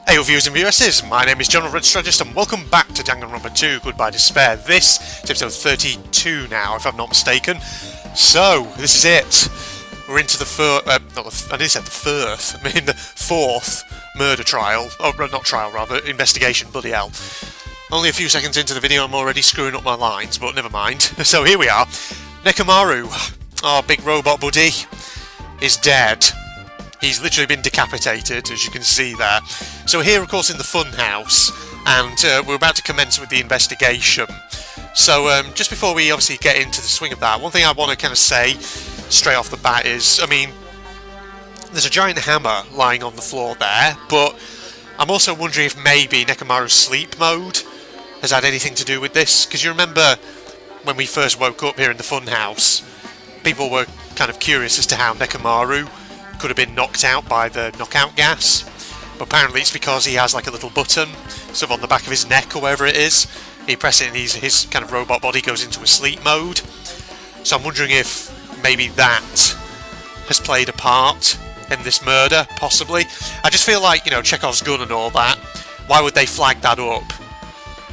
Hey viewers and viewesses, my name is John Strategist and welcome back to Danganronpa 2 Goodbye Despair. This is episode 32 now, if I'm not mistaken. So, this is it. We're into the fourth murder trial. Oh, not trial, rather, investigation, bloody hell. Only a few seconds into the video I'm already screwing up my lines, but never mind. So here we are. Nekomaru, our big robot buddy, is dead. He's literally been decapitated, as you can see there. So here, of course, in the funhouse, and we're about to commence with the investigation. So just before we obviously get into the swing of that, one thing I want to kind of say straight off the bat is, I mean, there's a giant hammer lying on the floor there, but I'm also wondering if maybe Nekomaru's sleep mode has had anything to do with this, because you remember when we first woke up here in the funhouse, people were kind of curious as to how Nekomaru could have been knocked out by the knockout gas, but apparently it's because he has like a little button sort of on the back of his neck or wherever it is. He presses it and his kind of robot body goes into a sleep mode. So I'm wondering if maybe that has played a part in this murder, possibly. I just feel like, you know, Chekhov's gun and all that, why would they flag that up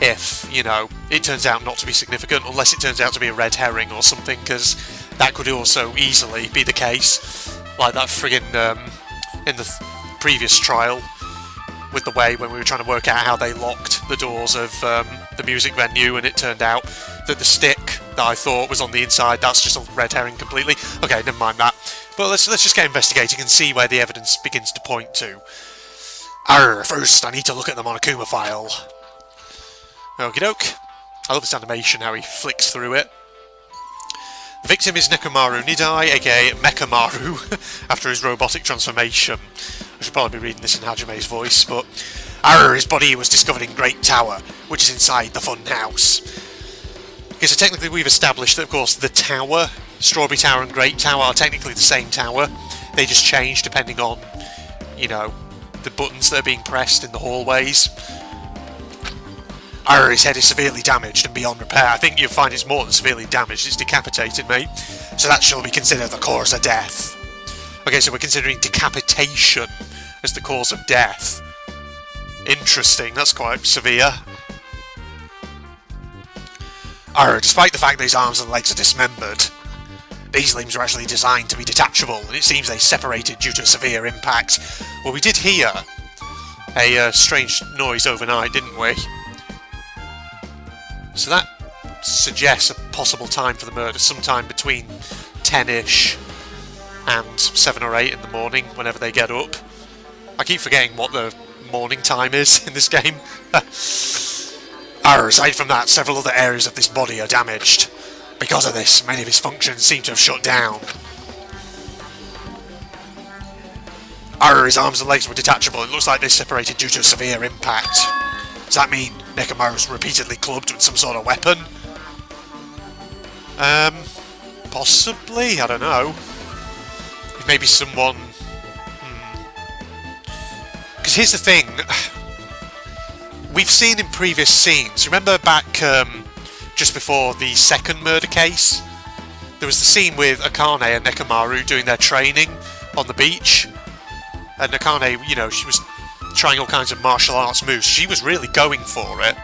if, you know, it turns out not to be significant, unless it turns out to be a red herring or something, because that could also easily be the case. Like that friggin' in the previous trial, with the way when we were trying to work out how they locked the doors of the music venue, and it turned out that the stick that I thought was on the inside, that's just a red herring completely. Okay, never mind that. But let's just get investigating and see where the evidence begins to point to. First I need to look at the Monokuma file. Okie doke. I love this animation, how he flicks through it. The victim is Nekomaru Nidai, aka Mekamaru, after his robotic transformation. I should probably be reading this in Hajime's voice, but... his body was discovered in Great Tower, which is inside the fun house. Okay, so technically we've established that, of course, the tower, Strawberry Tower and Great Tower, are technically the same tower. They just change depending on, you know, the buttons that are being pressed in the hallways. His head is severely damaged and beyond repair. I think you'll find it's more than severely damaged, it's decapitated, mate. So that shall be considered the cause of death. Okay, so we're considering decapitation as the cause of death. Interesting, that's quite severe. Despite the fact that his arms and legs are dismembered, these limbs are actually designed to be detachable, and it seems they separated due to a severe impact. Well, we did hear a strange noise overnight, didn't we? So that suggests a possible time for the murder, sometime between 10-ish and 7 or 8 in the morning, whenever they get up. I keep forgetting what the morning time is in this game. Aside from that, several other areas of this body are damaged. Because of this, many of his functions seem to have shut down. His arms and legs were detachable. It looks like they separated due to a severe impact. Does that mean Nekomaru was repeatedly clubbed with some sort of weapon? Possibly, I don't know. Maybe someone... Because here's the thing. We've seen in previous scenes, remember back just before the second murder case? There was the scene with Akane and Nekomaru doing their training on the beach. And Akane, you know, she was trying all kinds of martial arts moves. She was really going for it.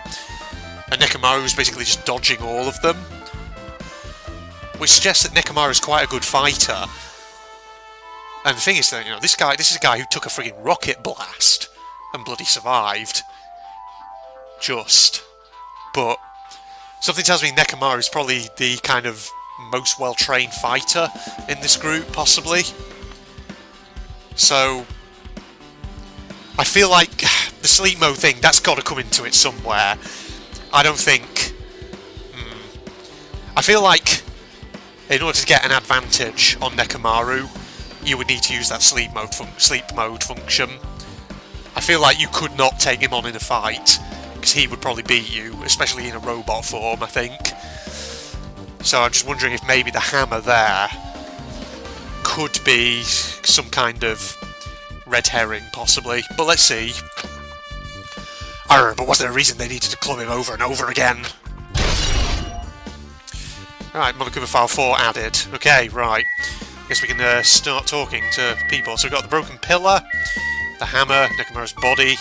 And Nekomaru was basically just dodging all of them. Which suggests that Nekomaru is quite a good fighter. And the thing is that, you know, this is a guy who took a frigging rocket blast and bloody survived. Just. But something tells me Nekomaru is probably the kind of most well-trained fighter in this group, possibly. So I feel like the sleep mode thing, that's got to come into it somewhere. I don't think... I feel like in order to get an advantage on Nekomaru, you would need to use that sleep mode function. I feel like you could not take him on in a fight, because he would probably beat you, especially in a robot form, I think. So I'm just wondering if maybe the hammer there could be some kind of red herring, possibly. But let's see. But was there a reason they needed to club him over and over again? Right, Monokuma File 4 added. Okay, right. Guess we can start talking to people. So we've got the broken pillar, the hammer, Nekomaru's body,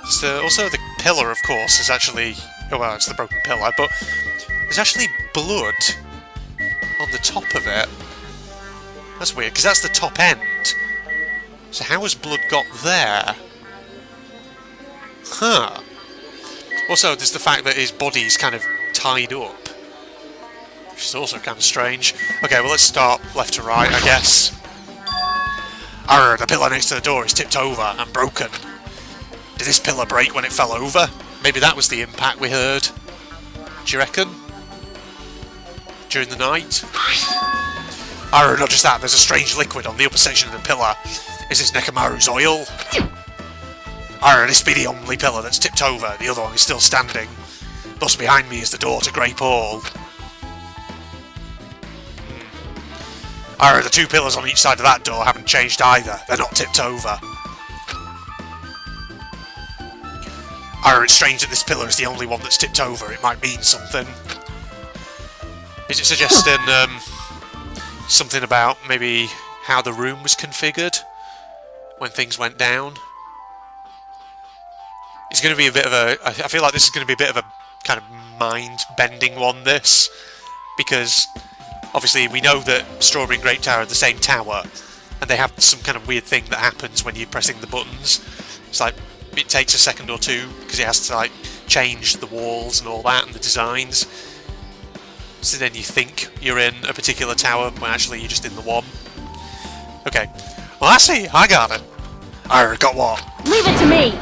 So also the pillar, of course, is actually... Oh, well, it's the broken pillar, but there's actually blood on the top of it. That's weird, because that's the top end. So how has blood got there? Huh. Also, there's the fact that his body's kind of tied up, which is also kind of strange. Okay, well, let's start left to right, I guess. Arr, the pillar next to the door is tipped over and broken. Did this pillar break when it fell over? Maybe that was the impact we heard. Do you reckon? During the night? Arr, not just that, there's a strange liquid on the upper section of the pillar. Is this Nekomaru's oil? Arr, this be the only pillar that's tipped over, the other one is still standing. Thus behind me is the door to Great Hall. Arr, the two pillars on each side of that door haven't changed either, they're not tipped over. Arr, it's strange that this pillar is the only one that's tipped over, it might mean something. Is it suggesting something about maybe how the room was configured when things went down? It's going to be a bit of a... I feel like this is going to be a bit of a kind of mind-bending one, this. Because, obviously, we know that Strawberry and Grape Tower are the same tower. And they have some kind of weird thing that happens when you're pressing the buttons. It's like, it takes a second or two, because it has to, like, change the walls and all that, and the designs. So then you think you're in a particular tower, when actually you're just in the one. Okay. Well, I see. I got it. I got what? Leave it to me!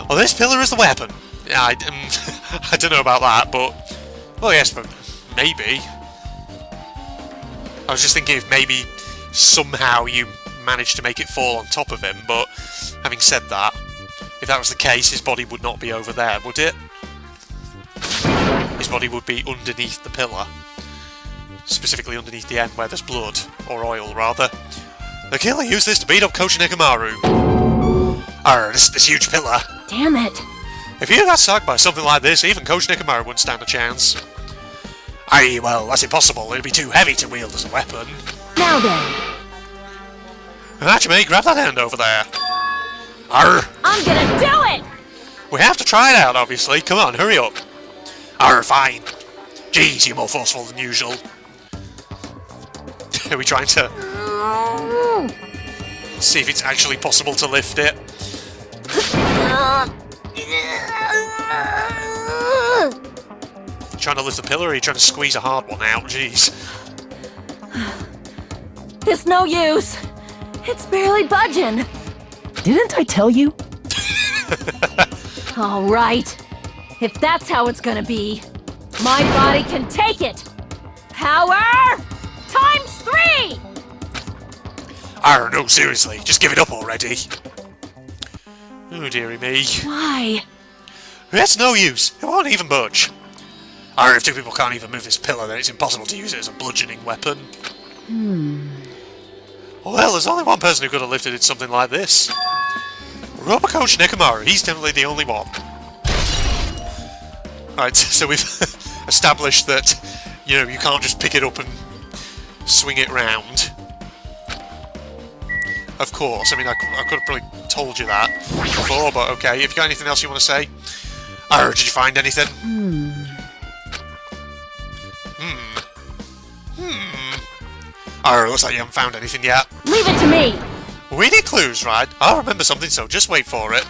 Well, this pillar is the weapon. Yeah, I don't know about that, but... Well, yes, but maybe. I was just thinking if maybe somehow you managed to make it fall on top of him, but having said that, if that was the case, his body would not be over there, would it? His body would be underneath the pillar. Specifically underneath the end where there's blood, or oil, rather. The killer used this to beat up Coach Nekomaru. Arr, this huge pillar. Damn it. If you got sucked by something like this, even Coach Nekomaru wouldn't stand a chance. Aye, well, that's impossible. It'd be too heavy to wield as a weapon. Now then. Hatchmate, grab that hand over there. Arr! I'm gonna do it! We have to try it out, obviously. Come on, hurry up. Arr, fine. Jeez, you're more forceful than usual. Are we trying to see if it's actually possible to lift it? Trying to lift the pillar, or are you trying to squeeze a hard one out? Jeez. It's no use. It's barely budging. Didn't I tell you? All right. If that's how it's gonna be, my body can take it. Power times 3! Arr, no, seriously, just give it up already. Oh, dearie me. Why? It's no use. It won't even budge. Arr, if two people can't even move this pillar, then it's impossible to use it as a bludgeoning weapon. Well, there's only one person who could have lifted it something like this. Rubber Coach Nekomaru, he's definitely the only one. Right, so we've established that, you know, you can't just pick it up and swing it round. Of course, I mean, I could have probably told you that before, but okay. Have you got anything else you want to say? Arr, did you find anything? Arr, looks like you haven't found anything yet. Leave it to me! We need clues, right? I'll remember something, so just wait for it.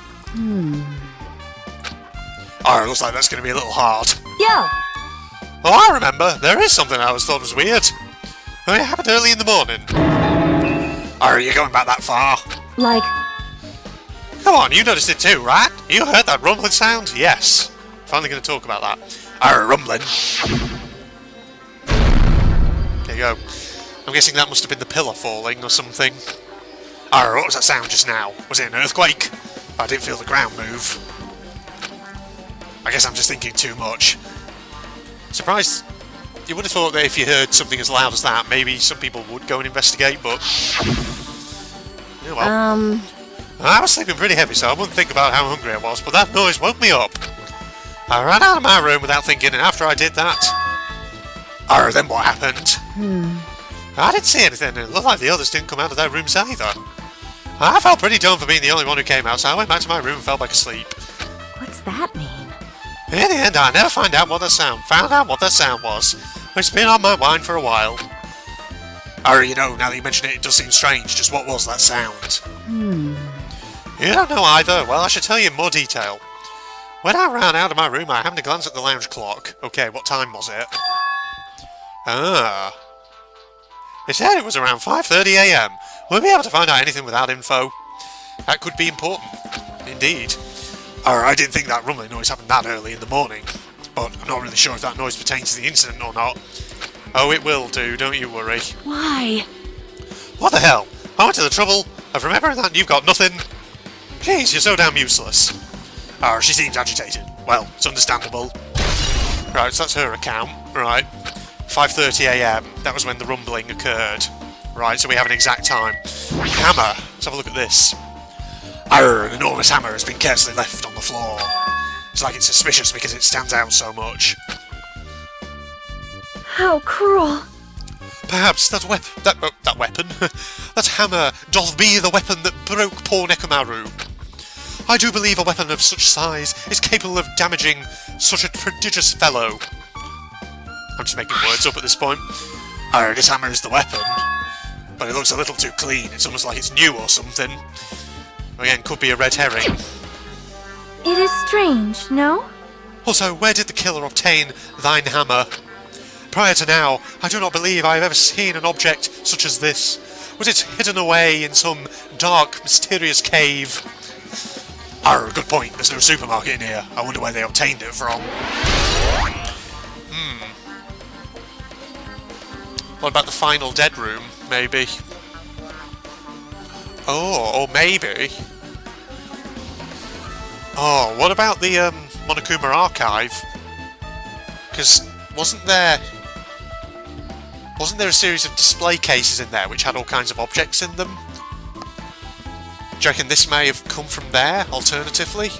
Arr, looks like that's going to be a little hard. Yeah! Oh, I remember. There is something I always thought was weird. I mean, it happened early in the morning. Are you going back that far? Like... Come on, you noticed it too, right? You heard that rumbling sound? Yes. Finally going to talk about that. Arr, rumbling. There you go. I'm guessing that must have been the pillar falling or something. Arr, what was that sound just now? Was it an earthquake? I didn't feel the ground move. I guess I'm just thinking too much. Surprised. You would have thought that if you heard something as loud as that, maybe some people would go and investigate, but... Yeah, well. I was sleeping pretty heavy, so I wouldn't think about how hungry I was, but that noise woke me up. I ran out of my room without thinking, and after I did that... Arr, then what happened? I didn't see anything, and it looked like the others didn't come out of their rooms either. I felt pretty dumb for being the only one who came out, so I went back to my room and fell back asleep. that mean? In the end, I never found out what the sound was. It's been on my mind for a while. You know, now that you mention it, it does seem strange. Just what was that sound? You don't know either? Well, I should tell you in more detail. When I ran out of my room, I happened to glance at the lounge clock. Okay, what time was it? It said it was around 5:30 AM. Will we be able to find out anything without info? That could be important. Indeed. I didn't think that rumbling noise happened that early in the morning, but I'm not really sure if that noise pertains to the incident or not. Oh, it will do, don't you worry. Why? What the hell? I went to the trouble of remembering that and you've got nothing? Jeez, you're so damn useless. She seems agitated. Well, it's understandable. Right, so that's her account. Right. 5:30 AM. That was when the rumbling occurred. Right, so we have an exact time. Hammer. Let's have a look at this. An enormous hammer has been carelessly left on the floor. It's like it's suspicious because it stands out so much. How cruel. Perhaps that weapon, that hammer doth be the weapon that broke poor Nekomaru. I do believe a weapon of such size is capable of damaging such a prodigious fellow. I'm just making words up at this point. This hammer is the weapon, but it looks a little too clean. It's almost like it's new or something. Again, could be a red herring. It is strange, no? Also, where did the killer obtain thine hammer? Prior to now, I do not believe I have ever seen an object such as this. Was it hidden away in some dark, mysterious cave? Good point. There's no supermarket in here. I wonder where they obtained it from. What about the final dead room, maybe? Or maybe... what about the Monokuma archive? Because wasn't there a series of display cases in there which had all kinds of objects in them? Do you reckon this may have come from there, alternatively?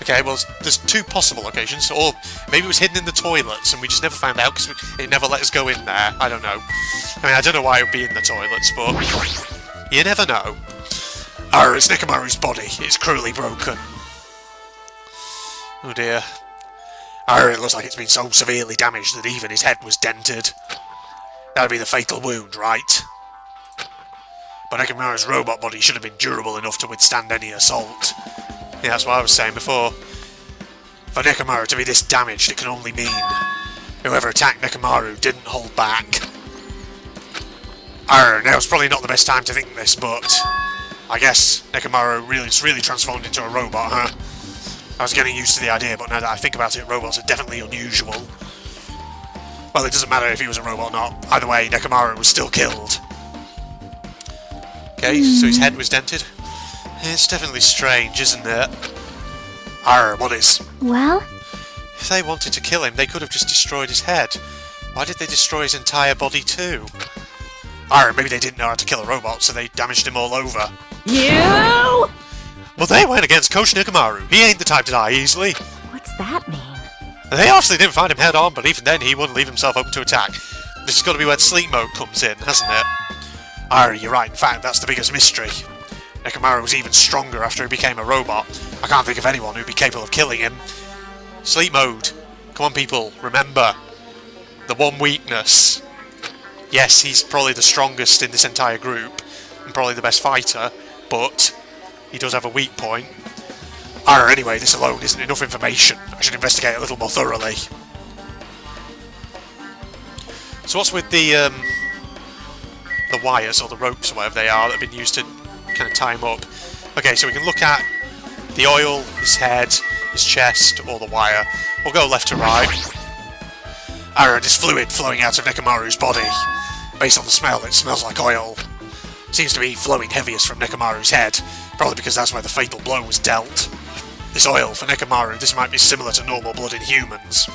Okay, well, there's two possible locations, or maybe it was hidden in the toilets and we just never found out because it never let us go in there. I don't know. I mean, I don't know why it would be in the toilets, but you never know. It's Nekomaru's body. It's cruelly broken. Oh dear. It looks like it's been so severely damaged that even his head was dented. That'd be the fatal wound, right? But Nekomaru's robot body should have been durable enough to withstand any assault. Yeah, that's what I was saying before. For Nekomaru to be this damaged, it can only mean whoever attacked Nekomaru didn't hold back. Now's probably not the best time to think this, but I guess Nekomaru really transformed into a robot, huh? I was getting used to the idea, but now that I think about it, robots are definitely unusual. Well, it doesn't matter if he was a robot or not. Either way, Nekomaru was still killed. Okay, so his head was dented. It's definitely strange, isn't it? What is? Well? If they wanted to kill him, they could have just destroyed his head. Why did they destroy his entire body too? Maybe they didn't know how to kill a robot, so they damaged him all over. You! Well, they went against Coach Nekomaru. He ain't the type to die easily. What's that mean? They obviously didn't find him head on, but even then he wouldn't leave himself open to attack. This has got to be where sleep mode comes in, hasn't it? You're right. In fact, that's the biggest mystery. Nekomaru was even stronger after he became a robot. I can't think of anyone who'd be capable of killing him. Sleep mode. Come on, people. Remember. The one weakness. Yes, he's probably the strongest in this entire group, and probably the best fighter, but he does have a weak point. Anyway, this alone isn't enough information. I should investigate a little more thoroughly. So what's with the wires, or the ropes, or whatever they are, that have been used to kind of tie him up? Okay, so we can look at the oil, his head, his chest, or the wire. We'll go left to right. This fluid flowing out of Nekomaru's body. Based on the smell, it smells like oil. Seems to be flowing heaviest from Nekomaru's head, probably because that's where the fatal blow was dealt. This oil, for Nekomaru, this might be similar to normal blood in humans.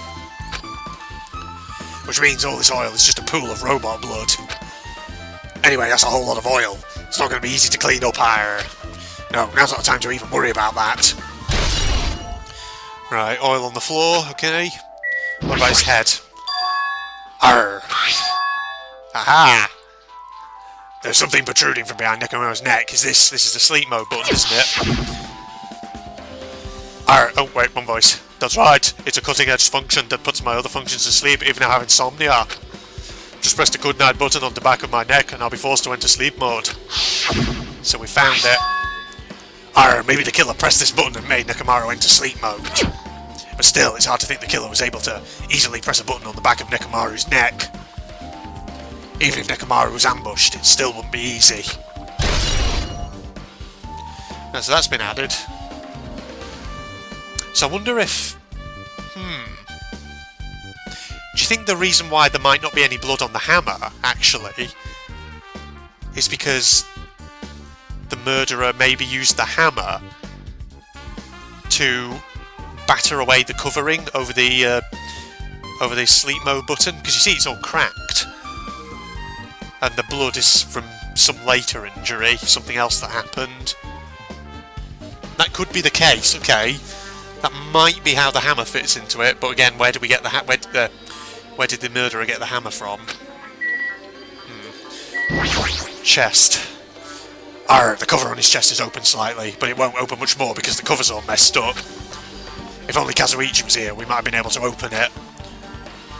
Which means all this oil is just a pool of robot blood. Anyway, that's a whole lot of oil. It's not going to be easy to clean up. No, now's not the time to even worry about that. Right, oil on the floor, okay. What about his head? Aha! There's something protruding from behind Nekomaru's neck. This is the sleep mode button, isn't it? Oh wait, one voice. That's right, it's a cutting-edge function that puts my other functions to sleep even if I have insomnia. Just press the good night button on the back of my neck and I'll be forced to enter sleep mode. So we found it. Maybe the killer pressed this button and made Nekomaru enter sleep mode. But still, it's hard to think the killer was able to easily press a button on the back of Nekomaru's neck. Even if Nekomaru was ambushed, it still wouldn't be easy. So that's been added. So I wonder if... Do you think the reason why there might not be any blood on the hammer, actually, is because the murderer maybe used the hammer to batter away the covering over the sleep mode button? Because you see it's all cracked. And the blood is from some later injury, something else that happened. That could be the case, okay. That might be how the hammer fits into it, but again, where did we get the where did the murderer get the hammer from? Chest. The cover on his chest is open slightly, but it won't open much more because the cover's all messed up. If only Kazuichi was here, we might have been able to open it.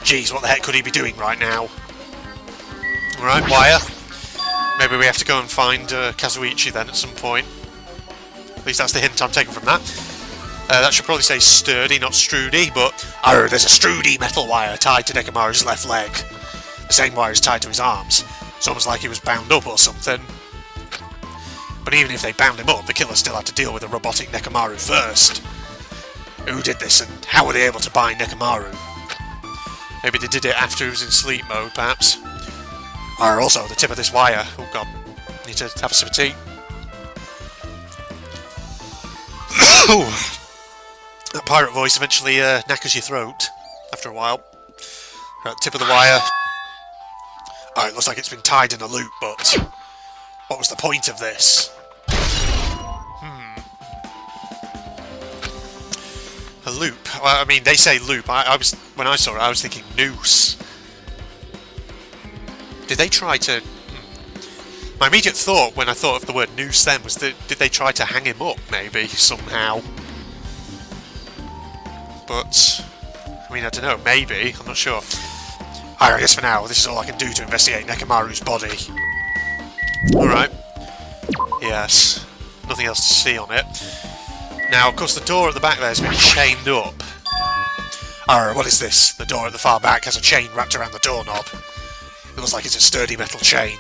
Jeez, what the heck could he be doing right now? Alright, wire. Maybe we have to go and find Kazuichi then at some point. At least that's the hint I'm taking from that. That should probably say sturdy, not strudy, but... there's a strudy metal wire tied to Nekomaru's left leg. The same wire is tied to his arms. It's almost like he was bound up or something. But even if they bound him up, the killer still had to deal with a robotic Nekomaru first. Who did this, and how were they able to bind Nekomaru? Maybe they did it after he was in sleep mode, perhaps. Also, the tip of this wire. Oh god, need to have a sip of tea. That pirate voice eventually knackers your throat after a while. Right, tip of the wire. It looks like it's been tied in a loop, but what was the point of this? A loop. Well, I mean, they say loop. When I saw it, I was thinking noose. Did they try to... My immediate thought when I thought of the word noose then was that did they try to hang him up, maybe, somehow? But, I mean, I don't know, maybe, I'm not sure. I guess for now, this is all I can do to investigate Nekomaru's body. Alright. Yes. Nothing else to see on it. Now, of course, the door at the back there has been chained up. What is this? The door at the far back has a chain wrapped around the doorknob. It looks like it's a sturdy metal chain.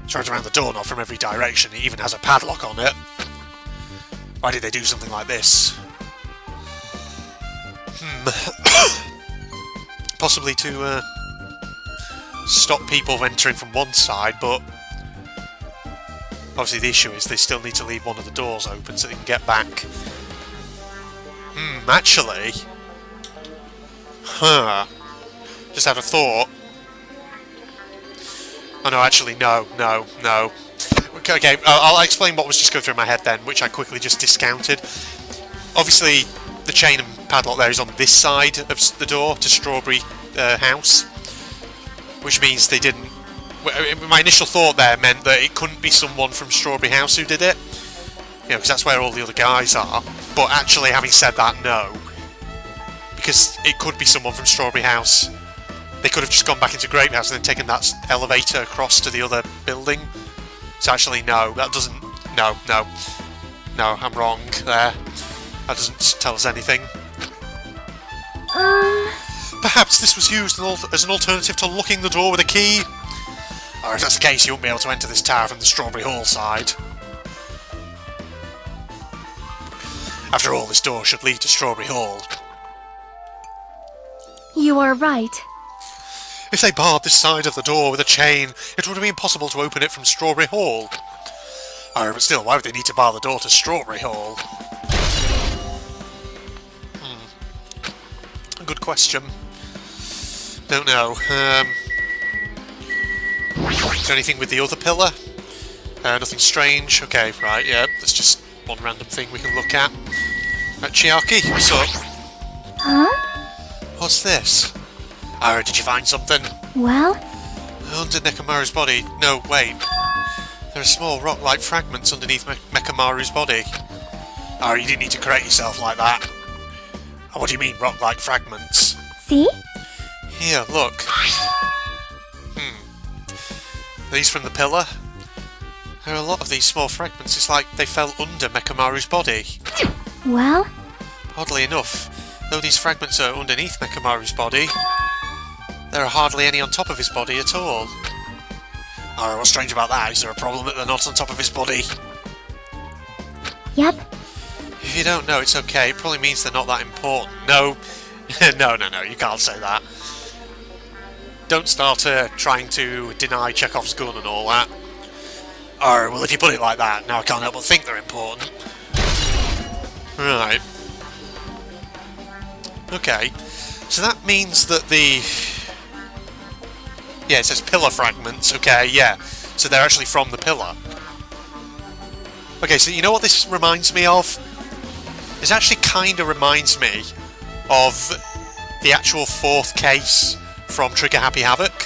It's wrapped around the doorknob from every direction. It even has a padlock on it. Why did they do something like this? Possibly to stop people entering from one side, but obviously the issue is they still need to leave one of the doors open so they can get back. Actually... Just had a thought. Oh no, actually, no. Okay, I'll explain what was just going through my head then, which I quickly just discounted. Obviously, the chain and padlock there is on this side of the door to Strawberry House, which means they didn't... My initial thought there meant that it couldn't be someone from Strawberry House who did it, you know, because that's where all the other guys are. But actually, having said that, no. Because it could be someone from Strawberry House. They could have just gone back into Grape House and then taken that elevator across to the other building. So actually, no, that doesn't... No, I'm wrong there. That doesn't tell us anything. Perhaps this was used as an alternative to locking the door with a key? Or if that's the case, you won't be able to enter this tower from the Strawberry Hall side. After all, this door should lead to Strawberry Hall. You are right. If they barred this side of the door with a chain, it would have been possible to open it from Strawberry Hall. But still, why would they need to bar the door to Strawberry Hall? Good question. Don't know. Is there anything with the other pillar? Nothing strange. Okay, right, yeah. That's just one random thing we can look at. Chiaki, what's up? Huh? What's this? Did you find something? Well? Under Nekomaru's body. No, wait. There are small rock-like fragments underneath Nekomaru's body. Oh, you didn't need to correct yourself like that. Oh, what do you mean, rock-like fragments? See? Here, look. These from the pillar? There are a lot of these small fragments. It's like they fell under Mekamaru's body. Well? Oddly enough, though these fragments are underneath Mekamaru's body, there are hardly any on top of his body at all. Oh, what's strange about that? Is there a problem that they're not on top of his body? Yep. If you don't know, it's okay. It probably means they're not that important. No. No, you can't say that. Don't start trying to deny Chekhov's gun and all that. Oh, well, if you put it like that, now I can't help but think they're important. Right. Okay. So that means that the... Yeah, it says pillar fragments. Okay, yeah. So they're actually from the pillar. Okay, so you know what this reminds me of? This actually kind of reminds me of the actual 4th case from Trigger Happy Havoc,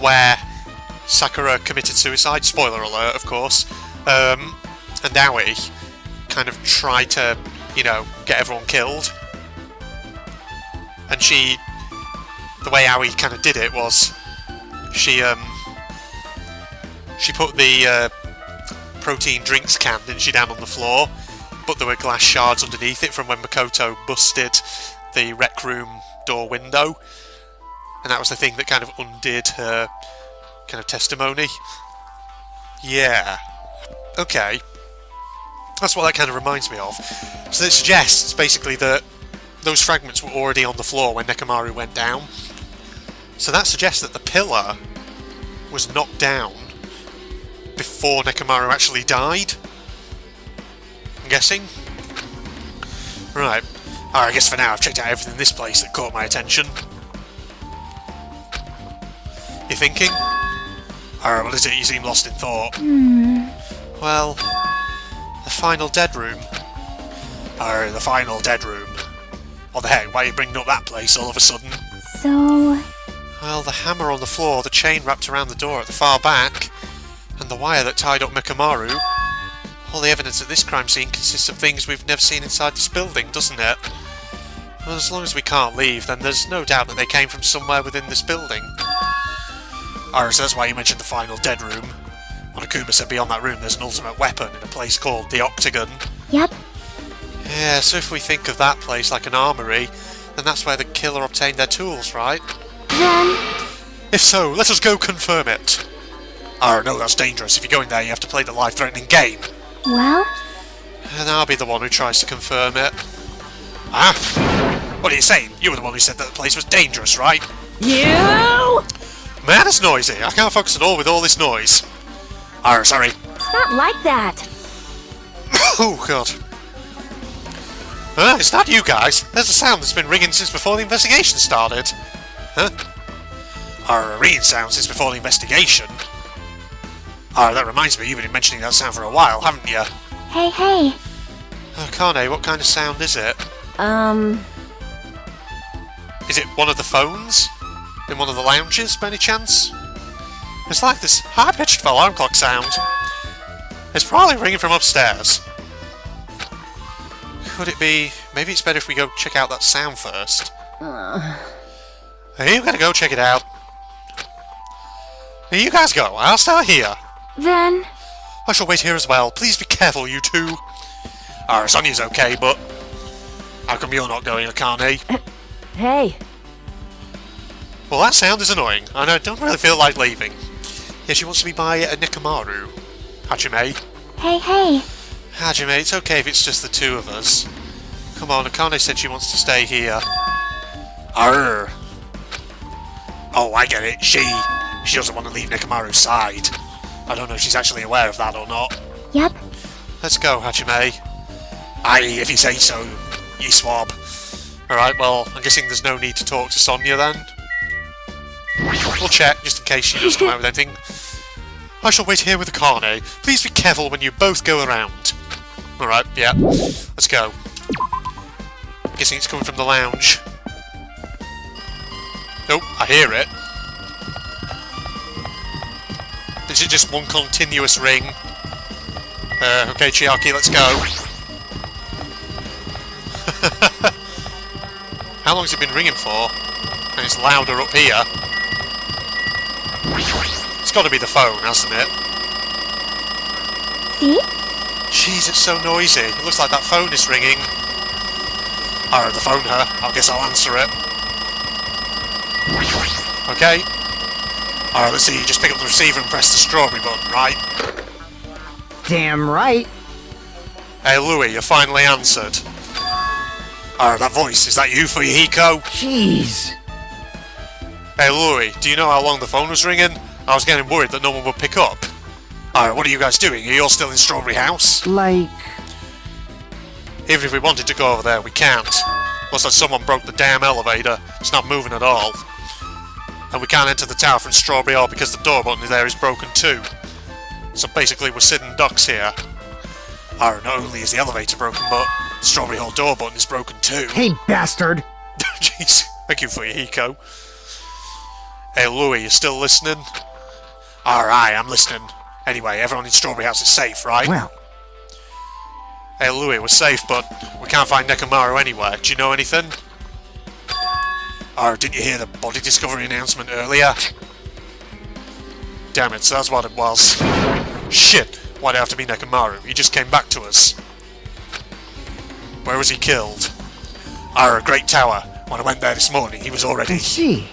where Sakura committed suicide, spoiler alert, of course, and Aoi kind of tried to, you know, get everyone killed. And the way Aoi kind of did it was, she put the protein drinks can, didn't she, down on the floor, but there were glass shards underneath it from when Makoto busted the rec room door window, and that was the thing that kind of undid her kind of testimony. Yeah. Okay. That's what that kind of reminds me of. So it suggests, basically, that those fragments were already on the floor when Nekomaru went down. So that suggests that the pillar was knocked down before Nekomaru actually died. I'm guessing. Right. Alright, I guess for now I've checked out everything in this place that caught my attention. You thinking? Alright, what is it? You seem lost in thought. Well, the final dead room. Alright, the final dead room. What the heck, why are you bringing up that place all of a sudden? So... Well, the hammer on the floor, the chain wrapped around the door at the far back, and the wire that tied up Mekamaru. All the evidence at this crime scene consists of things we've never seen inside this building, doesn't it? Well, as long as we can't leave, then there's no doubt that they came from somewhere within this building. Alright, so that's why you mentioned the final dead room. Monokuma said beyond that room there's an ultimate weapon in a place called the Octagon. Yep. Yeah, so if we think of that place like an armory, then that's where the killer obtained their tools, right? Then... If so, let us go confirm it. Oh no, that's dangerous. If you go in there, you have to play the life-threatening game. Well? And I'll be the one who tries to confirm it. Ah? What are you saying? You were the one who said that the place was dangerous, right? You! Man, it's noisy. I can't focus at all with all this noise. Oh, sorry. It's not like that. Oh, God. It's not you guys. There's a sound that's been ringing since before the investigation started. Huh? A ringing sound since before the investigation? Oh, that reminds me, you've been mentioning that sound for a while, haven't you? Hey. Kane, what kind of sound is it? Is it one of the phones? In one of the lounges, by any chance? It's like this high-pitched alarm clock sound. It's probably ringing from upstairs. Could it be... Maybe it's better if we go check out that sound first. Hey, you gotta go check it out. Here you guys go, I'll stay here. Then... I shall wait here as well. Please be careful, you two. Sonya's okay, but... How come you're not going, Akane? Hey. Well, that sound is annoying, and I don't really feel like leaving. Yeah, she wants to be by Nekomaru. Hajime. Hey. Hajime, it's okay if it's just the two of us. Come on, Akane said she wants to stay here. Arr. Oh, I get it. She doesn't want to leave Nekomaru's side. I don't know if she's actually aware of that or not. Yep. Let's go, Hajime. Aye, if you say so, ye swab. Alright, well, I'm guessing there's no need to talk to Sonya then. We'll check, just in case she does come out with anything. I shall wait here with Akane. Please be careful when you both go around. Alright, yeah. Let's go. I'm guessing it's coming from the lounge. Oh, I hear it. Is it just one continuous ring? Okay, Chiaki, let's go. How long has it been ringing for? And it's louder up here. It's got to be the phone, hasn't it? See? Jeez, it's so noisy. It looks like that phone is ringing. I heard the phone her. I guess I'll answer it. Okay. Alright, let's see. You just pick up the receiver and press the strawberry button, right? Damn right. Hey, Louis, you finally answered. Alright, that voice. Is that you, Fuyuhiko? Jeez. Hey, Louis, do you know how long the phone was ringing? I was getting worried that no one would pick up. Alright, what are you guys doing? Are you all still in Strawberry House? Like... Even if we wanted to go over there, we can't. Looks like someone broke the damn elevator. It's not moving at all. And we can't enter the tower from Strawberry Hall because the door button there is broken too. So basically we're sitting ducks here. Alright, not only is the elevator broken, but the Strawberry Hall door button is broken too. Hey, bastard. Jeez, thank you for your Hiko. Hey Louis, you still listening? Alright, I'm listening. Anyway, everyone in Strawberry House is safe, right? Well, hey Louis, we're safe, but we can't find Nekomaru anywhere. Do you know anything? Oh, didn't you hear the body discovery announcement earlier? Damn it, so that's what it was. Shit, why'd it have to be Nekomaru? He just came back to us. Where was he killed? Our Great Tower. When I went there this morning, he was already... I see.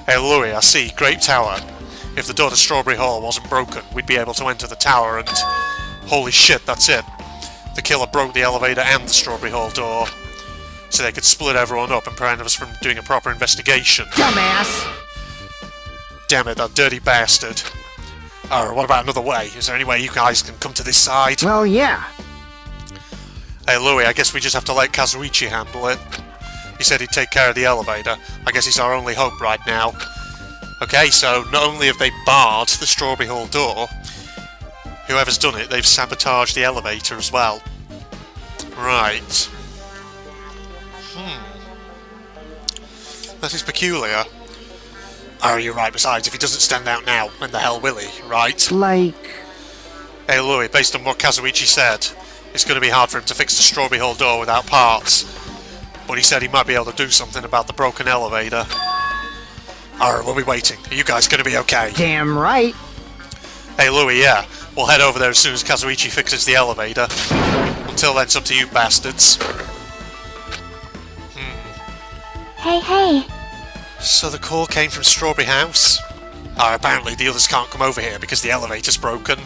Hey Louis, I see. Great Tower. If the door to Strawberry Hall wasn't broken, we'd be able to enter the tower and... Holy shit, that's it. The killer broke the elevator and the Strawberry Hall door. So they could split everyone up and prevent us from doing a proper investigation. Dumbass. Damn it, that dirty bastard. Oh, what about another way? Is there any way you guys can come to this side? Well, yeah. Hey Louis, I guess we just have to let Kazuichi handle it. He said he'd take care of the elevator. I guess he's our only hope right now. Okay, so not only have they barred the Strawberry Hall door, whoever's done it, they've sabotaged the elevator as well. Right. That is peculiar. Oh, you're right, besides, if he doesn't stand out now, when the hell will he, right? Like... Hey Louis, based on what Kazuichi said, it's going to be hard for him to fix the Strawberry Hall door without parts. But he said he might be able to do something about the broken elevator. Alright, we'll be waiting. Are you guys going to be okay? Damn right. Hey Louis, yeah. We'll head over there as soon as Kazuichi fixes the elevator. Until then, it's up to you bastards. Hey. So the call came from Strawberry House? Apparently the others can't come over here because the elevator's broken.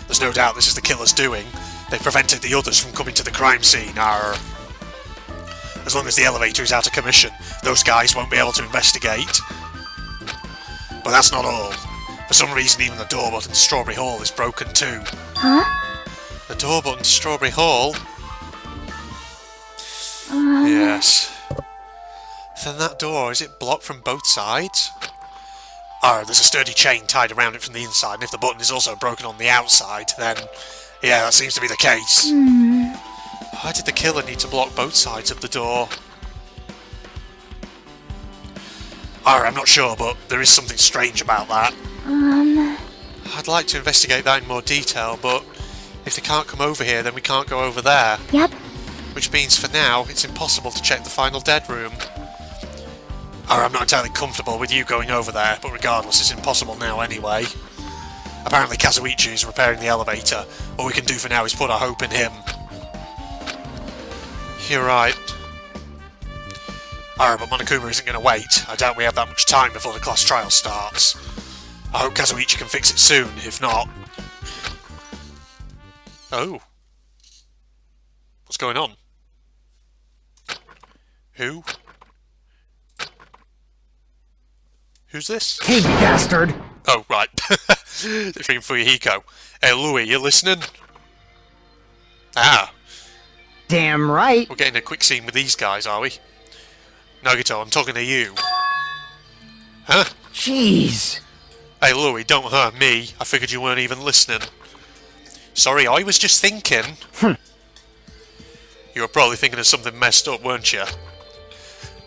There's no doubt this is the killer's doing. They prevented the others from coming to the crime scene. As long as the elevator is out of commission, those guys won't be able to investigate. But that's not all. For some reason, even the door button to Strawberry Hall is broken too. Huh? The door button to Strawberry Hall? Yes. Then that door, is it blocked from both sides? There's a sturdy chain tied around it from the inside, and if the button is also broken on the outside, then... yeah, that seems to be the case. Why did the killer need to block both sides of the door? I'm not sure, but there is something strange about that. I'd like to investigate that in more detail, but if they can't come over here, then we can't go over there. Yep. Which means, for now, it's impossible to check the final dead room. I'm not entirely comfortable with you going over there, but regardless, it's impossible now anyway. Apparently Kazuichi is repairing the elevator. All we can do for now is put our hope in him. You're right. But Monokuma isn't going to wait. I doubt we have that much time before the class trial starts. I hope Kazuichi can fix it soon, if not... Oh. What's going on? Who? Who's this? Hey, bastard. Oh, right. Different for Hiko. Hey, Louis, you listening? Damn right. We're getting a quick scene with these guys, are we? Nagito, I'm talking to you. Huh? Jeez. Hey, Louis, don't hurt me. I figured you weren't even listening. Sorry, I was just thinking. You were probably thinking of something messed up, weren't you?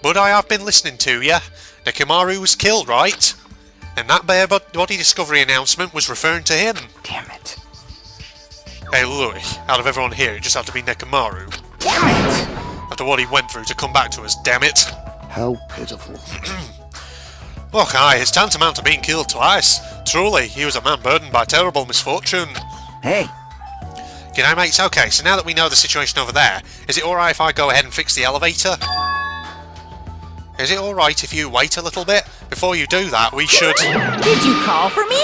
But I have been listening to you. Nekomaru was killed, right? And that bare body discovery announcement was referring to him. Damn it. Hey, Louis, out of everyone here, it just had to be Nekomaru. Damn it! after what he went through to come back to us, damn it. How pitiful. Look, aye, it's tantamount to being killed twice. Truly, he was a man burdened by terrible misfortune. Hey, G'day, mates. Okay, so now that we know the situation over there, is it alright if I go ahead and fix the elevator? Is it alright if you wait a little bit? Before you do that, we should Did you call for me?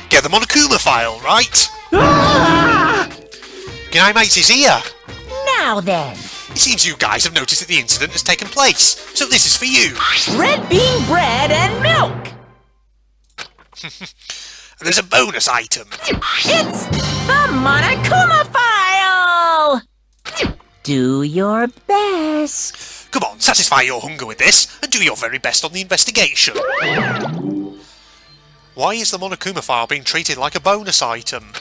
get the Monokuma file, right? Ah! G'day, mates, he's here. Now then, It seems you guys have noticed that the incident has taken place, so this is for you. red bean bread and milk. There's a bonus item. It's the Monokuma file. Do your best. Come on, satisfy your hunger with this, and do your very best on the investigation. Why is the Monokuma file being treated like a bonus item?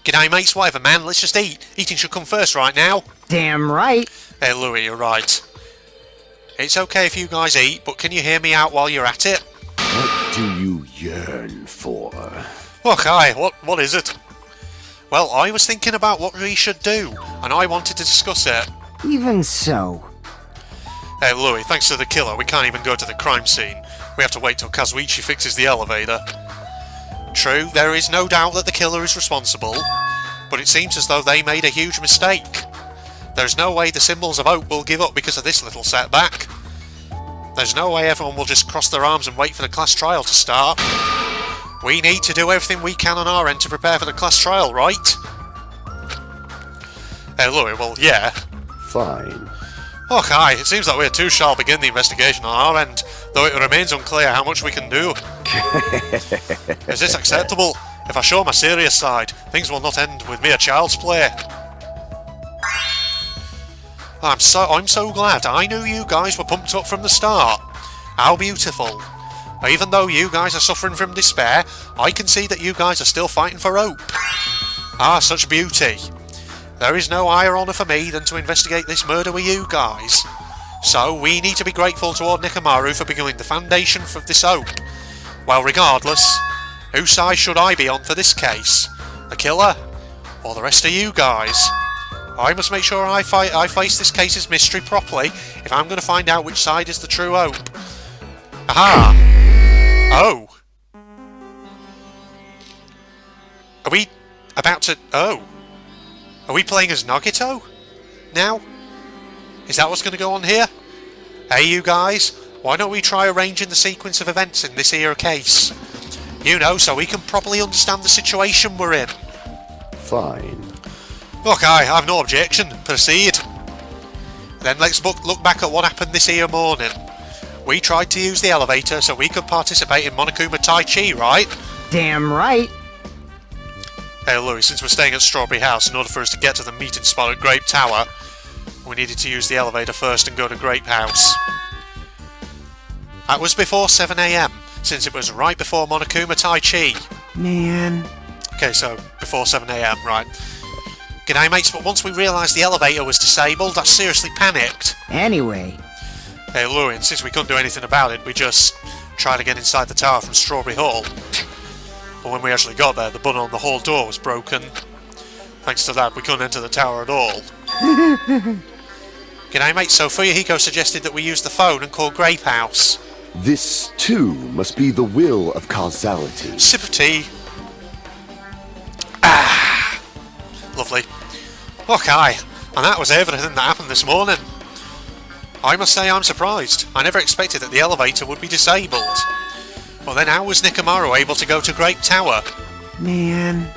G'day, mates, whatever, man, let's just eat. Eating should come first right now. damn right. Hey, Louis, you're right. It's okay if you guys eat, but can you hear me out while you're at it? What do you yearn for? Look, aye, what is it? Well, I was thinking about what we should do, and I wanted to discuss it. Even so. Hey, Louis, thanks to the killer, we can't even go to the crime scene. We have to wait till Kazuichi fixes the elevator. True, there is no doubt that the killer is responsible, but it seems as though they made a huge mistake. There's no way the Symbols of Hope will give up because of this little setback. There's no way everyone will just cross their arms and wait for the class trial to start. We need to do everything we can on our end to prepare for the class trial, right? Hey, Louis, well, yeah. Fine. Look, aye, it seems that we too shall begin the investigation on our end, though it remains unclear how much we can do. Is this acceptable? If I show my serious side, things will not end with mere child's play. I'm so glad. I knew you guys were pumped up from the start. How beautiful. Even though you guys are suffering from despair, I can see that you guys are still fighting for hope. Ah, such beauty. There is no higher honour for me than to investigate this murder with you guys. So we need to be grateful toward Nekomaru for becoming the foundation for this hope. Well, regardless, whose side should I be on for this case? The killer? Or the rest of you guys? I must make sure I face this case's mystery properly if I'm going to find out which side is the true hope. Aha! Oh! Are we about to... Oh! Are we playing as Nagito? Now? Is that what's going to go on here? Hey you guys, why don't we try arranging the sequence of events in this here case? You know, so we can properly understand the situation we're in. Fine. Look, I have no objection. Proceed. Then let's look back at what happened this here morning. We tried to use the elevator so we could participate in Monokuma Tai Chi, right? Damn right. Hey Louis, since we're staying at Strawberry House, in order for us to get to the meeting spot at Grape Tower, we needed to use the elevator first and go to Grape House. That was before 7 AM, since it was right before Monokuma Tai Chi. Man. Okay, so before 7 AM, right. G'day mates, but once we realised the elevator was disabled, I seriously panicked. Anyway. Hey Louis, and since we couldn't do anything about it, we just tried to get inside the tower from Strawberry Hall. But when we actually got there, the button on the hall door was broken. Thanks to that, we couldn't enter the tower at all. G'day mate, so Fuyuhiko suggested that we use the phone and call Grape House. This, too, must be the will of causality. Sip of tea. Ah! Lovely. Okay, and that was everything that happened this morning. I must say I'm surprised. I never expected that the elevator would be disabled. Well then, how was Nekomaru able to go to Grape Tower? Man.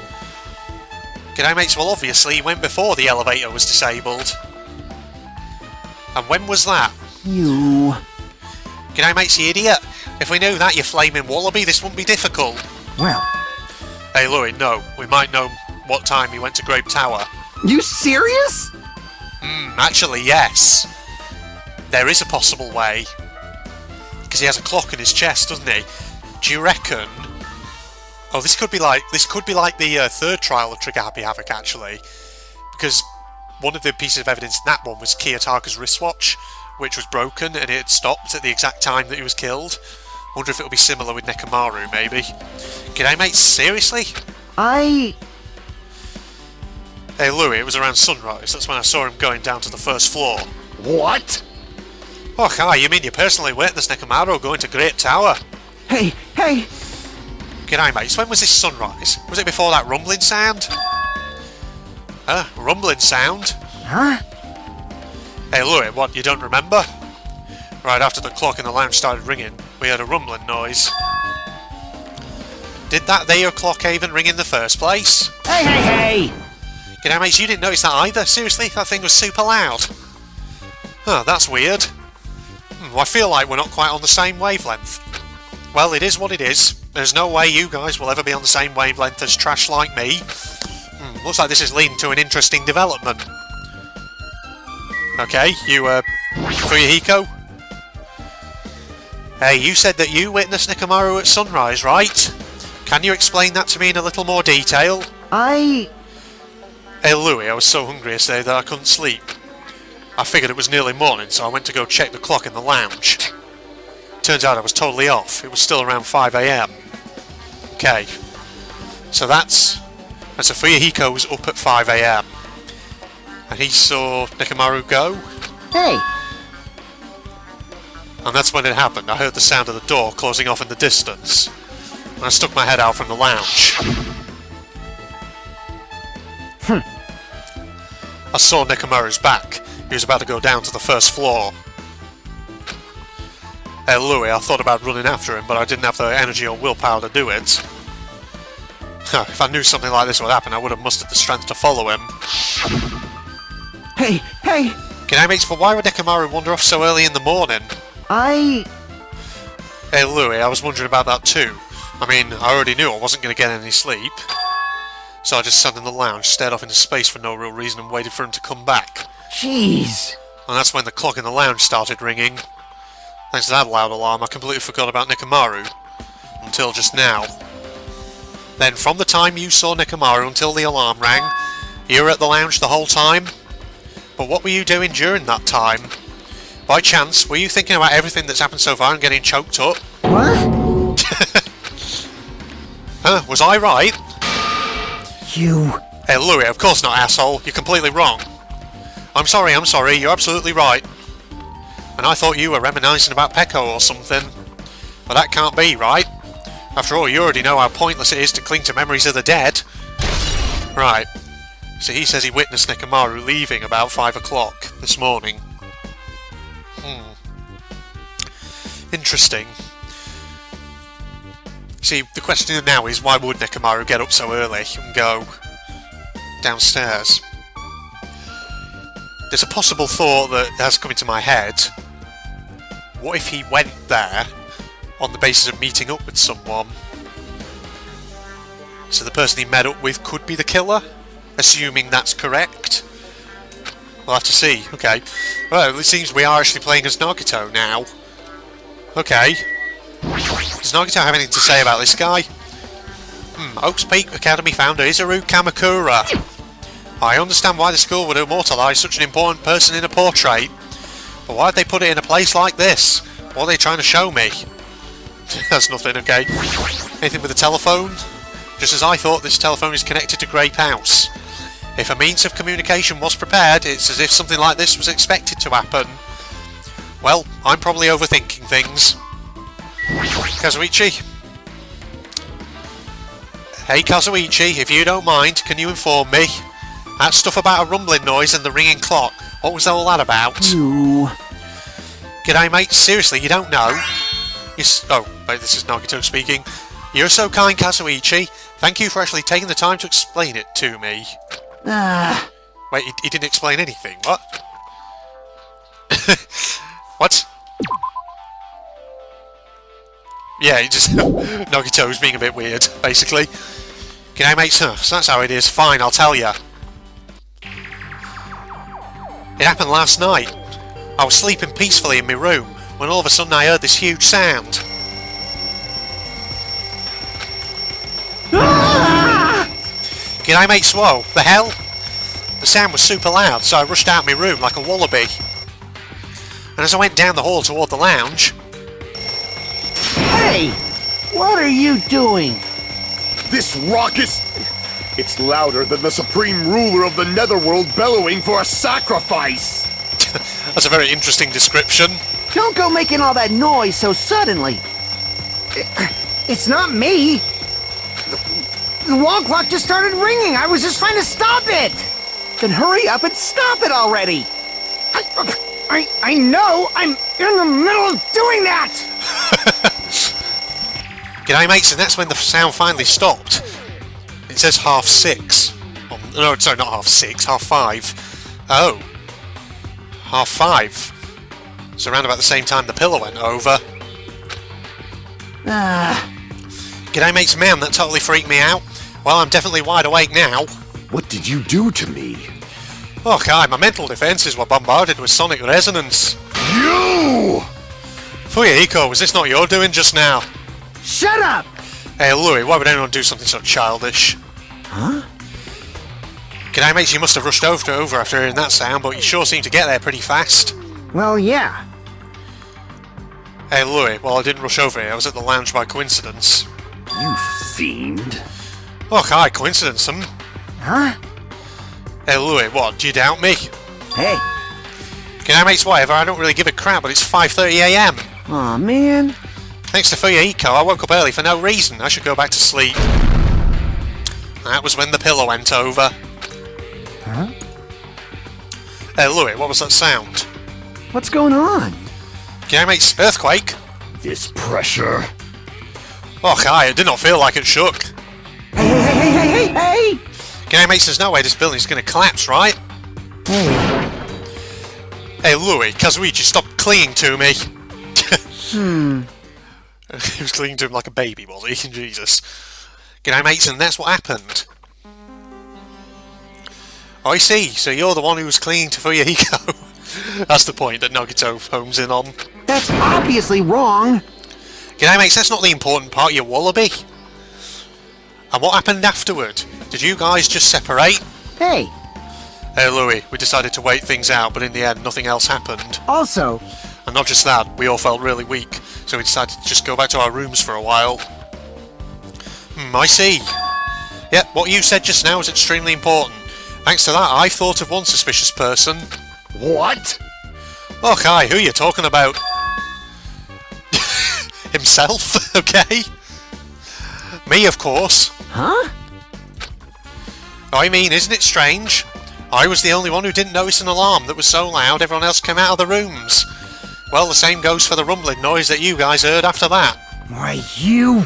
G'day mates, well obviously he went before the elevator was disabled. And when was that? You. G'day mates, you idiot. If we knew that, you flaming wallaby, this wouldn't be difficult. Well. Hey Louis, no. We might know what time he went to Grape Tower. You serious? Actually, yes. There is a possible way. Because he has a clock in his chest, doesn't he? Do you reckon... Oh, this could be like the third trial of Trigger Happy Havoc, actually. Because one of the pieces of evidence in that one was Kiyotaka's wristwatch, which was broken and it had stopped at the exact time that he was killed. Wonder if it'll be similar with Nekomaru, maybe. G'day, mate, seriously? I... Hey Louis, it was around sunrise. That's when I saw him going down to the first floor. What? Oh, hi, you mean you personally witnessed Nekomaru going to Great Tower? Hey, hey! G'day, mates. When was this sunrise? Was it before that rumbling sound? Rumbling sound? Huh? Hey, Louis, what, you don't remember? Right after the clock in the lounge started ringing, we heard a rumbling noise. Did that there clock even ring in the first place? Hey, hey, hey! G'day, mates, you didn't notice that either? Seriously? That thing was super loud. Huh, that's weird. I feel like we're not quite on the same wavelength. Well, it is what it is. There's no way you guys will ever be on the same wavelength as trash like me. Looks like this is leading to an interesting development. Okay, you, Fuyuhiko? Hey, you said that you witnessed Nekomaru at sunrise, right? Can you explain that to me in a little more detail? Hey, Louis, I was so hungry yesterday that I couldn't sleep. I figured it was nearly morning, so I went to go check the clock in the lounge. Turns out I was totally off. It was still around 5 AM. Okay. So that's a Fuyuhiko was up at 5 AM. And he saw Nekomaru go. Hey! And that's when it happened. I heard the sound of the door closing off in the distance. And I stuck my head out from the lounge. I saw Nekomaru's back. He was about to go down to the first floor. Hey Louis, I thought about running after him, but I didn't have the energy or willpower to do it. If I knew something like this would happen, I would have mustered the strength to follow him. Hey, hey! G'day mates, but why would Nekomaru wander off so early in the morning? Hey Louis, I was wondering about that too. I mean, I already knew I wasn't going to get any sleep. So I just sat in the lounge, stared off into space for no real reason and waited for him to come back. Jeez! And that's when the clock in the lounge started ringing. Thanks to that loud alarm, I completely forgot about Nekomaru. Until just now. Then, from the time you saw Nekomaru until the alarm rang, you were at the lounge the whole time? But what were you doing during that time? By chance, were you thinking about everything that's happened so far and getting choked up? What? Was I right? You... Hey Louis, of course not, asshole. You're completely wrong. I'm sorry, you're absolutely right. And I thought you were reminiscing about Peko or something. But that can't be, right? After all, you already know how pointless it is to cling to memories of the dead. Right. So he says he witnessed Nekomaru leaving about 5 o'clock this morning. Interesting. See, the question now is, why would Nekomaru get up so early and go downstairs? There's a possible thought that has come into my head. What if he went there on the basis of meeting up with someone? So the person he met up with could be the killer? Assuming that's correct? We'll have to see. Okay. Well, it seems we are actually playing as Nagito now. Okay. Does Nagito have anything to say about this guy? Oaks Peak Academy founder Izuru Kamakura. I understand why the school would immortalise such an important person in a portrait. But why'd they put it in a place like this? What are they trying to show me? That's nothing, okay. Anything with a telephone? Just as I thought, this telephone is connected to Grape House. If a means of communication was prepared, it's as if something like this was expected to happen. Well, I'm probably overthinking things. Kazuichi? Hey Kazuichi, if you don't mind, can you inform me? That stuff about a rumbling noise and the ringing clock, what was all that about? You... G'day mate, seriously, you don't know? Oh, wait, this is Nagito speaking. You're so kind, Kazuichi. Thank you for actually taking the time to explain it to me. Wait, he didn't explain anything, what? What? Yeah, he just... Nagito's being a bit weird, basically. G'day mate, so that's how it is. Fine, I'll tell ya. It happened last night. I was sleeping peacefully in my room when all of a sudden I heard this huge sound. G'day mate, Swow. The hell? The sound was super loud, so I rushed out my room like a wallaby. And as I went down the hall toward the lounge... Hey! What are you doing? This raucous... It's louder than the supreme ruler of the netherworld bellowing for a sacrifice! That's a very interesting description. Don't go making all that noise so suddenly. It's not me. The wall clock just started ringing. I was just trying to stop it. Then hurry up and stop it already! I know. I'm in the middle of doing that. G'day mates, and that's when the sound finally stopped. It says 6:30. No, sorry, not 6:30, 5:30. Oh. 5:30. So around about the same time the pillar went over. G'day mates, man, that totally freaked me out. Well, I'm definitely wide awake now. What did you do to me? Oh, Kai, my mental defences were bombarded with sonic resonance. You! Fuyahiko, was this not your doing just now? Shut up. Hey, Louis, why would anyone do something so childish? Huh? G'day mates, you must have rushed over after hearing that sound, but you sure seem to get there pretty fast. Well, yeah. Hey, Louis, well, I didn't rush over here, I was at the lounge by coincidence. You fiend. Oh, Kai, coincidence, Huh? Hey, Louis, what, do you doubt me? Hey! G'day mates, whatever, I don't really give a crap, but it's 5:30 AM. Aw, man. Thanks to Fuyahiko, I woke up early for no reason. I should go back to sleep. That was when the pillow went over. Huh? Hey, Louis, what was that sound? What's going on? G'day mates, earthquake? This pressure. Oh, Kai, it did not feel like it shook. Hey! G'day mates, there's no way this building's going to collapse, right? Hey. Hey, Louis, Kazuichi, stop clinging to me. He was clinging to him like a baby, was he? Jesus. G'day mates, and that's what happened. I see, so you're the one who was clinging to Fuyahiko. That's the point that Nagito homes in on. That's obviously wrong! G'day mates, that's not the important part, you wallaby. And what happened afterward? Did you guys just separate? Hey! Hey Louis, we decided to wait things out, but in the end nothing else happened. Also, And not just that, we all felt really weak, so we decided to just go back to our rooms for a while. I see. Yep, what you said just now is extremely important. Thanks to that, I thought of one suspicious person. What? Oh, Kai, who are you talking about? Himself, okay? Me, of course. Huh? I mean, isn't it strange? I was the only one who didn't notice an alarm that was so loud everyone else came out of the rooms. Well, the same goes for the rumbling noise that you guys heard after that. Why, you...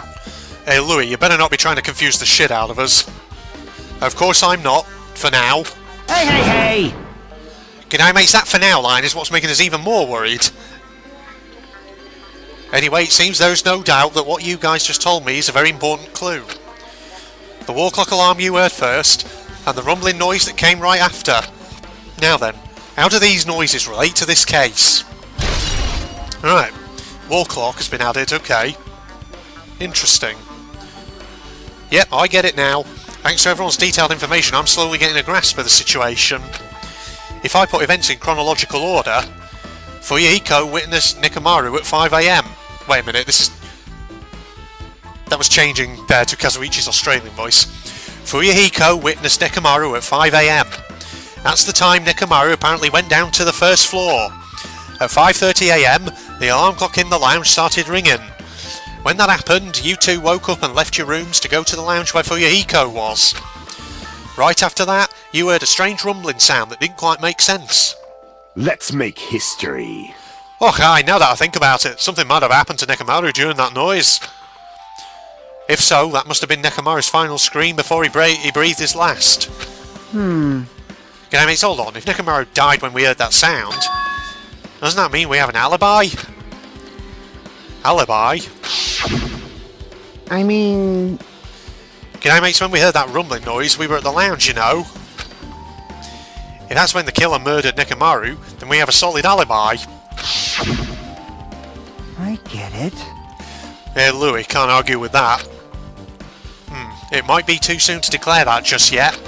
Hey, Louis, you better not be trying to confuse the shit out of us. Of course I'm not, for now. Hey! G'day mates, that for now line is what's making us even more worried. Anyway, it seems there's no doubt that what you guys just told me is a very important clue. The wall clock alarm you heard first, and the rumbling noise that came right after. Now then, how do these noises relate to this case? Right, wall clock has been added, okay. Interesting. Yep, I get it now. Thanks to everyone's detailed information, I'm slowly getting a grasp of the situation. If I put events in chronological order, Fuyahiko witnessed Nekomaru at 5 AM. Wait a minute, that was changing there to Kazuichi's Australian voice. Fuyahiko witnessed Nekomaru at 5 AM. That's the time Nekomaru apparently went down to the first floor. At 5:30 AM, the alarm clock in the lounge started ringing. When that happened, you two woke up and left your rooms to go to the lounge where Fuyahiko was. Right after that, you heard a strange rumbling sound that didn't quite make sense. Let's make history. Oh, hi, now that I think about it, something might have happened to Nekomaru during that noise. If so, that must have been Nekomaru's final scream before he breathed his last. G'day mates, hold on, if Nekomaru died when we heard that sound, doesn't that mean we have an alibi? Alibi? I mean... G'day mates, when we heard that rumbling noise, we were at the lounge, you know. If that's when the killer murdered Nekomaru, then we have a solid alibi. I get it. Hey Louis, can't argue with that. It might be too soon to declare that just yet.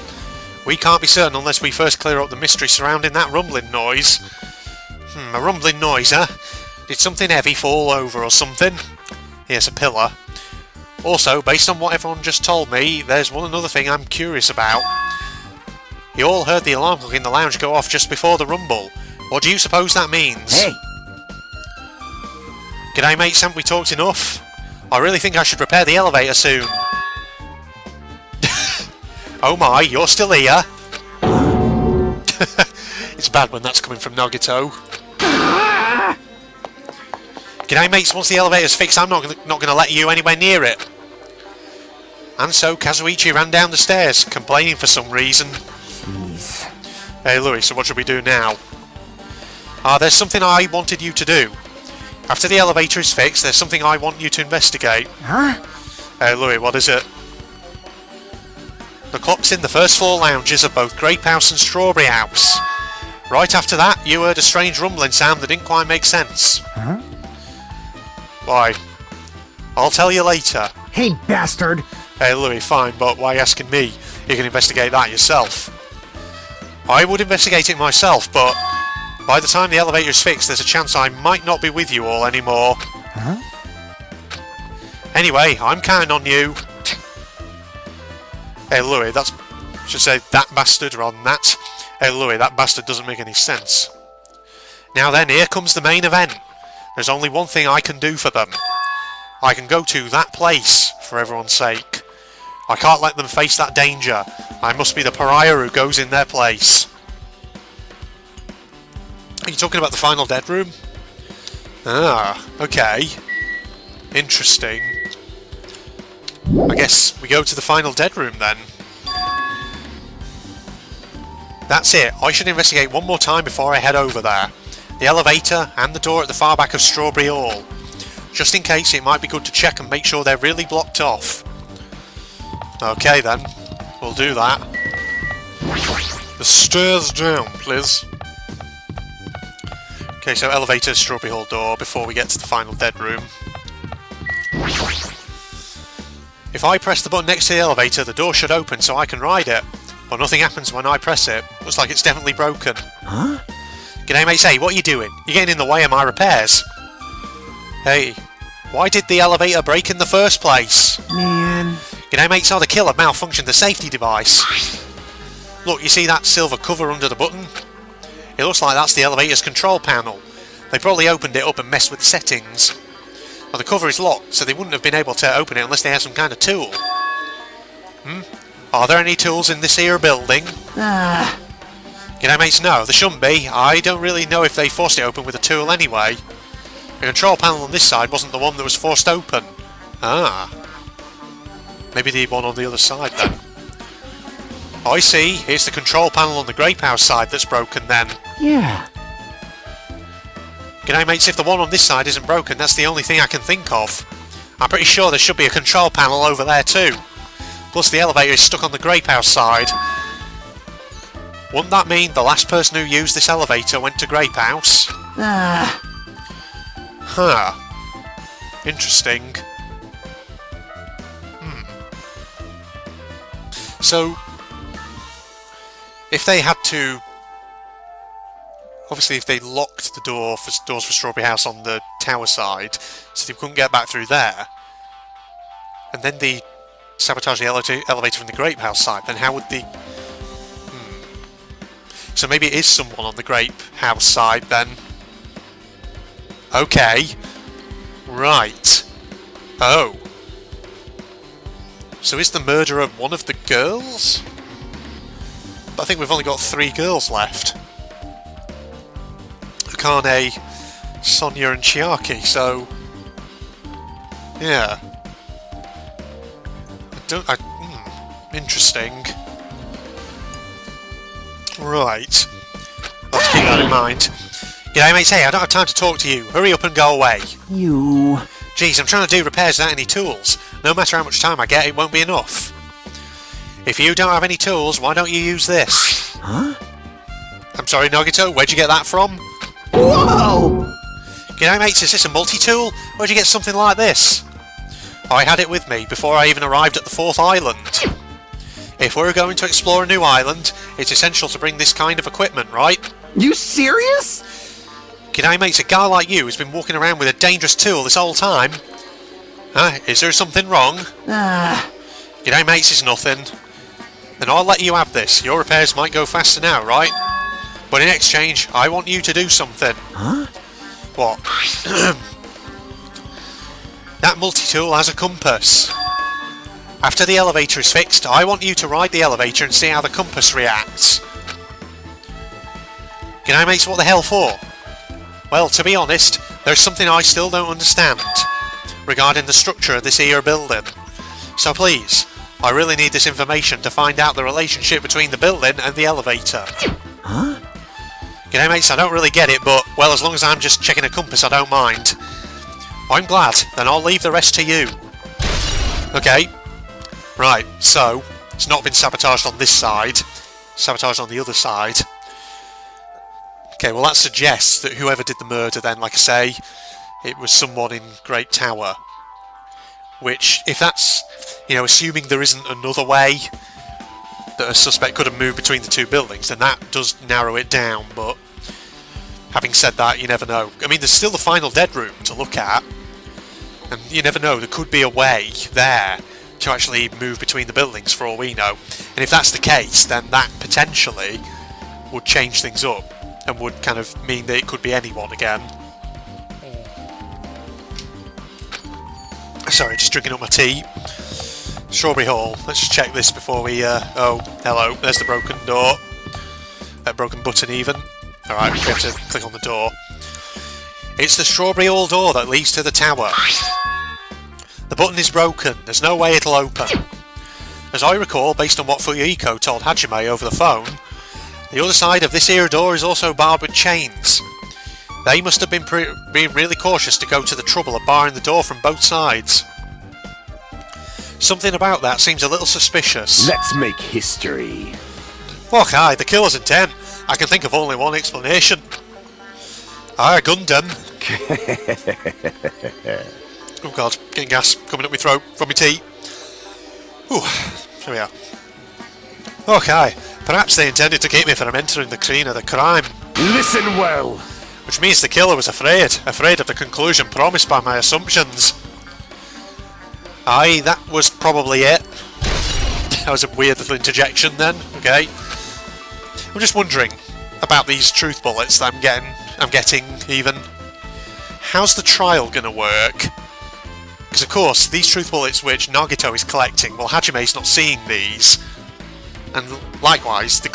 We can't be certain unless we first clear up the mystery surrounding that rumbling noise. A rumbling noise, huh? Did something heavy fall over or something? Yes, a pillar. Also, based on what everyone just told me, there's one another thing I'm curious about. You all heard the alarm clock in the lounge go off just before the rumble. What do you suppose that means? Hey, G'day mates, haven't we talked enough? I really think I should repair the elevator soon. Oh my, you're still here? It's bad when that's coming from Nagito. G'day mates, once the elevator's fixed I'm not going to let you anywhere near it. And so Kazuichi ran down the stairs, complaining for some reason. jeez. Hey Louis, so what should we do now? There's something I wanted you to do. After the elevator is fixed, there's something I want you to investigate. Huh? Hey Louis, what is it? The clocks in the first floor lounges of both Grape House and Strawberry House. Right after that, you heard a strange rumbling sound that didn't quite make sense. Huh? Why? I'll tell you later. Hey, bastard! Hey Louis, fine, but why asking me? You can investigate that yourself. I would investigate it myself, but by the time the elevator's fixed, there's a chance I might not be with you all anymore. Huh? Anyway, I'm counting on you. Hey Louis, should say that bastard rather than that. Hey Louis, that bastard doesn't make any sense. Now then, here comes the main event. There's only one thing I can do for them. I can go to that place, for everyone's sake. I can't let them face that danger. I must be the pariah who goes in their place. Are you talking about the final dead room? Ah, okay. Interesting. I guess we go to the final dead room then. That's it. I should investigate one more time before I head over there. The elevator and the door at the far back of Strawberry Hall. Just in case, it might be good to check and make sure they're really blocked off. Okay then, we'll do that. The stairs down, please. Okay, so elevator, Strawberry Hall door before we get to the final dead room. If I press the button next to the elevator, the door should open so I can ride it. But nothing happens when I press it. Looks like it's definitely broken. Huh? G'day mates, hey, what are you doing? You're getting in the way of my repairs. Hey, why did the elevator break in the first place? Man. G'day mates, the killer malfunctioned the safety device. Look, you see that silver cover under the button? It looks like that's the elevator's control panel. They probably opened it up and messed with the settings. Well, the cover is locked, so they wouldn't have been able to open it unless they had some kind of tool. Are there any tools in this here building? G'day mates, no, there shouldn't be. I don't really know if they forced it open with a tool anyway. The control panel on this side wasn't the one that was forced open. Ah. Maybe the one on the other side then. I see. Here's the control panel on the Grape House side that's broken then. Yeah. G'day mates, if the one on this side isn't broken, that's the only thing I can think of. I'm pretty sure there should be a control panel over there too. Plus the elevator is stuck on the Grape House side. Wouldn't that mean the last person who used this elevator went to Grape House? Huh. Interesting. So, if they had to... Obviously, if they locked the doors for Strawberry House on the tower side, so they couldn't get back through there, and then they sabotage the elevator from the Grape House side, then how would the... So maybe it is someone on the Grape House side then. Okay. Right. Oh. So is the murderer one of the girls? But I think we've only got 3 girls left. Akane, Sonia and Chiaki, so... Yeah. Interesting. Right. I'll have to keep that in mind. G'day mates, hey, I don't have time to talk to you. Hurry up and go away. You. Jeez, I'm trying to do repairs without any tools. No matter how much time I get, it won't be enough. If you don't have any tools, why don't you use this? Huh? I'm sorry, Nagito, where'd you get that from? Whoa! G'day mates, is this a multi-tool? Where'd you get something like this? I had it with me before I even arrived at the 4th island. If we're going to explore a new island, it's essential to bring this kind of equipment, right? You serious? G'day mates, a guy like you has been walking around with a dangerous tool this whole time. Is there something wrong? G'day mates, it's nothing. Then I'll let you have this. Your repairs might go faster now, right? But in exchange, I want you to do something. Huh? What? That multi-tool has a compass. After the elevator is fixed, I want you to ride the elevator and see how the compass reacts. G'day mates, what the hell for? Well, to be honest, there's something I still don't understand regarding the structure of this here building. So please, I really need this information to find out the relationship between the building and the elevator. Huh? G'day mates, I don't really get it, but, well, as long as I'm just checking a compass, I don't mind. I'm glad, then I'll leave the rest to you. Okay. Right, so, it's not been sabotaged on this side. Sabotaged on the other side. Okay, well that suggests that whoever did the murder then, like I say, it was someone in Great Tower. Which, if that's, you know, assuming there isn't another way that a suspect could have moved between the two buildings, then that does narrow it down, but having said that, you never know. I mean, there's still the final dead room to look at, and you never know, there could be a way there to actually move between the buildings for all we know. And if that's the case, then that potentially would change things up and would kind of mean that it could be anyone again. Sorry, just drinking up my tea. Strawberry Hall. Let's just check this before we... oh, hello. There's the broken door. Broken button even. Alright, we have to click on the door. It's the Strawberry Hall door that leads to the tower. The button is broken. There's no way it'll open. As I recall, based on what Fuyuhiko told Hajime over the phone, the other side of this here door is also barred with chains. They must have been really cautious to go to the trouble of barring the door from both sides. Something about that seems a little suspicious. Let's make history. Okay, the killer's intent. I can think of only one explanation. I gunned him. Oh god, getting gas coming up my throat from my tea. Ooh, here we are. Okay, perhaps they intended to keep me from entering the scene of the crime. Listen well. Which means the killer was afraid of the conclusion promised by my assumptions. Aye, that was probably it. That was a weird little interjection then, okay. I'm just wondering about these truth bullets that I'm getting even. How's the trial gonna work? Because of course, these truth bullets which Nagito is collecting, well Hajime's not seeing these. And likewise, the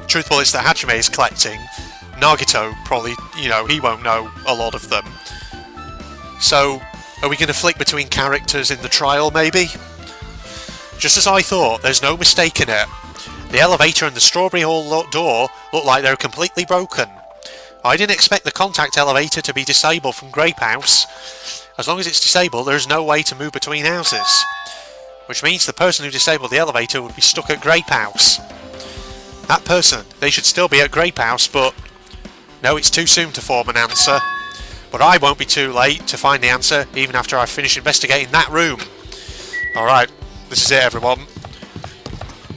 truth bullets that Hajime is collecting, Nagito probably, you know, he won't know a lot of them. So, are we going to flick between characters in the trial, maybe? Just as I thought, there's no mistaking it. The elevator and the Strawberry Hall door look like they're completely broken. I didn't expect the contact elevator to be disabled from Grape House. As long as it's disabled, there is no way to move between houses. Which means the person who disabled the elevator would be stuck at Grape House. That person, they should still be at Grape House, but... no, it's too soon to form an answer. But I won't be too late to find the answer, even after I've finished investigating that room. Alright, this is it everyone.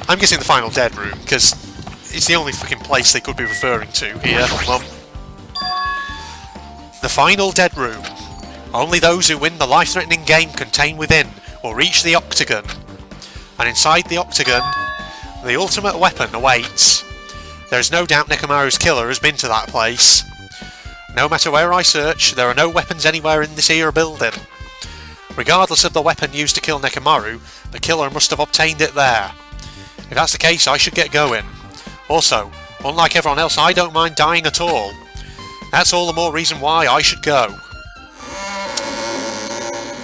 I'm guessing the final dead room, because it's the only fucking place they could be referring to here. The final dead room. Only those who win the life-threatening game contained within will reach the octagon. And inside the octagon, the ultimate weapon awaits. There is no doubt Nekomaru's killer has been to that place. No matter where I search, there are no weapons anywhere in this here building. Regardless of the weapon used to kill Nekomaru, the killer must have obtained it there. If that's the case, I should get going. Also, unlike everyone else, I don't mind dying at all. That's all the more reason why I should go.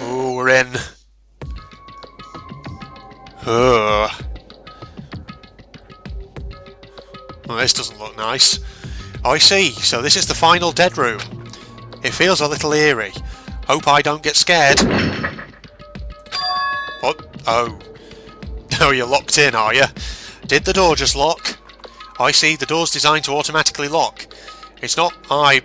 Ooh, we're in. Ugh. Well, this doesn't look nice. Oh, I see, so this is the final dead room. It feels a little eerie. Hope I don't get scared. What? Oh. Oh, you're locked in, are you? Did the door just lock? I see, the door's designed to automatically lock. It's not that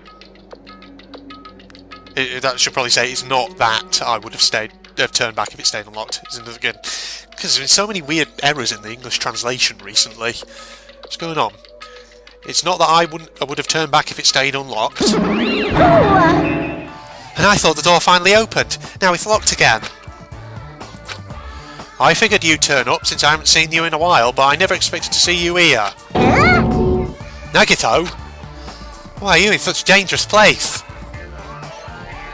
should probably say it's not that I would have turned back if it stayed unlocked. Isn't it again? Because there's been so many weird errors in the English translation recently. What's going on? It's not that I would have turned back if it stayed unlocked. And I thought the door finally opened. Now it's locked again. I figured you'd turn up since I haven't seen you in a while, but I never expected to see you here. Nagito? Why are you in such a dangerous place?